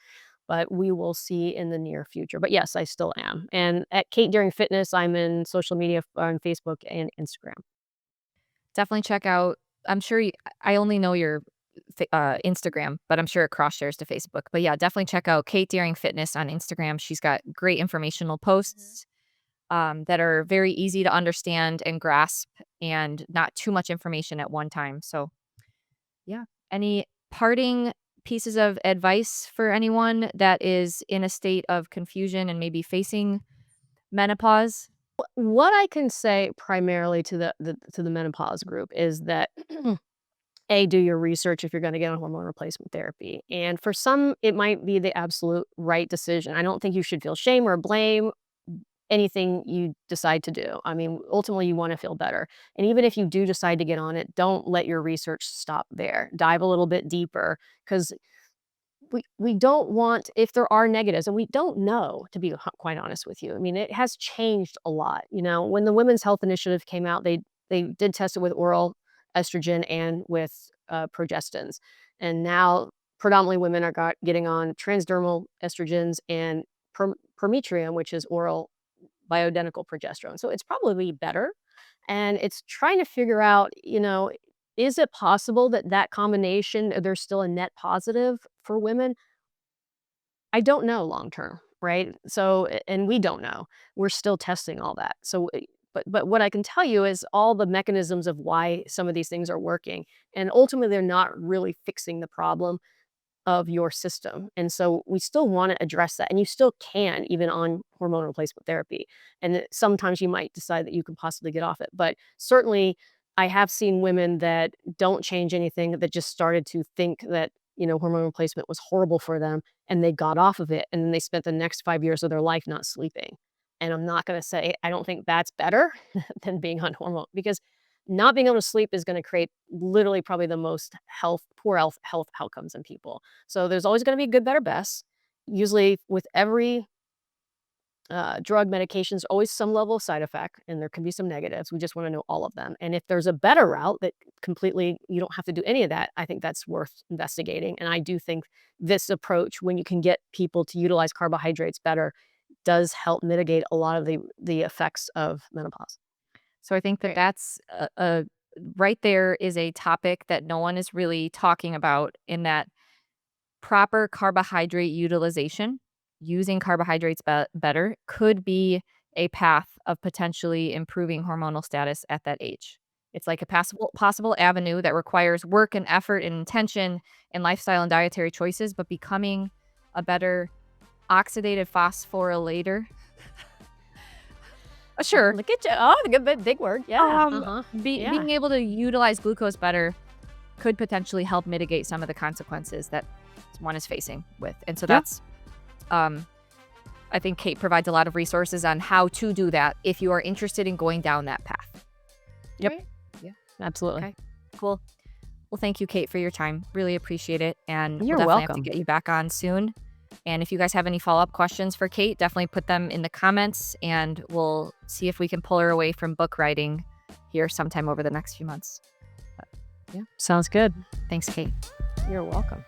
but we will see in the near future. But yes, I still am. And at Kate Deering Fitness, I'm in social media on Facebook and Instagram. Definitely check out. I'm sure I only know your Instagram, but I'm sure it cross shares to Facebook. But yeah, definitely check out Kate Deering Fitness on Instagram. She's got great informational posts that are very easy to understand and grasp, and not too much information at one time. So yeah, any parting pieces of advice for anyone that is in a state of confusion and maybe facing menopause? What I can say primarily to the menopause group is that A, do your research if you're gonna get on hormone replacement therapy. And for some, it might be the absolute right decision. I don't think you should feel shame or blame anything you decide to do. I mean, ultimately, you wanna feel better. And even if you do decide to get on it, don't let your research stop there. Dive a little bit deeper, because we don't want, if there are negatives, and we don't know, to be quite honest with you. I mean, it has changed a lot. When the Women's Health Initiative came out, they did test it with oral estrogen and with progestins, and now predominantly women are getting on transdermal estrogens and permetrium, which is oral bioidentical progesterone. So it's probably better, and it's trying to figure out, is it possible that that combination, there's still a net positive for women? I don't know long term, right? So, and we don't know. We're still testing all that. So, but what I can tell you is all the mechanisms of why some of these things are working, and ultimately they're not really fixing the problem of your system. And so we still want to address that. And you still can, even on hormone replacement therapy. And sometimes you might decide that you can possibly get off it. But certainly, I have seen women that don't change anything, that just started to think that, hormone replacement was horrible for them, and they got off of it. And then they spent the next 5 years of their life not sleeping. And I'm not going to say, I don't think that's better than being on hormone, because not being able to sleep is going to create literally probably the most poor health outcomes in people. So there's always going to be good, better, best. Usually with every drug, medications, always some level of side effect, and there can be some negatives. We just want to know all of them. And if there's a better route that completely, you don't have to do any of that, I think that's worth investigating. And I do think this approach, when you can get people to utilize carbohydrates better, does help mitigate a lot of the effects of menopause. So I think that Right. that's right there is a topic that no one is really talking about, in that proper carbohydrate utilization, using carbohydrates better, could be a path of potentially improving hormonal status at that age. It's like a possible avenue that requires work and effort and intention and lifestyle and dietary choices, but becoming a better oxidative phosphorylator. Sure. Look at you. Oh, good big word. Yeah. Uh-huh. Yeah. Being able to utilize glucose better could potentially help mitigate some of the consequences that one is facing with. And so that's, I think Kate provides a lot of resources on how to do that if you are interested in going down that path. Yep. Right? Yeah. Absolutely. Okay. Cool. Well, thank you, Kate, for your time. Really appreciate it. And You're we'll definitely have welcome. to get you back on soon. And if you guys have any follow-up questions for Kate, definitely put them in the comments, and we'll see if we can pull her away from book writing here sometime over the next few months. Yeah. Sounds good. Thanks, Kate. You're welcome.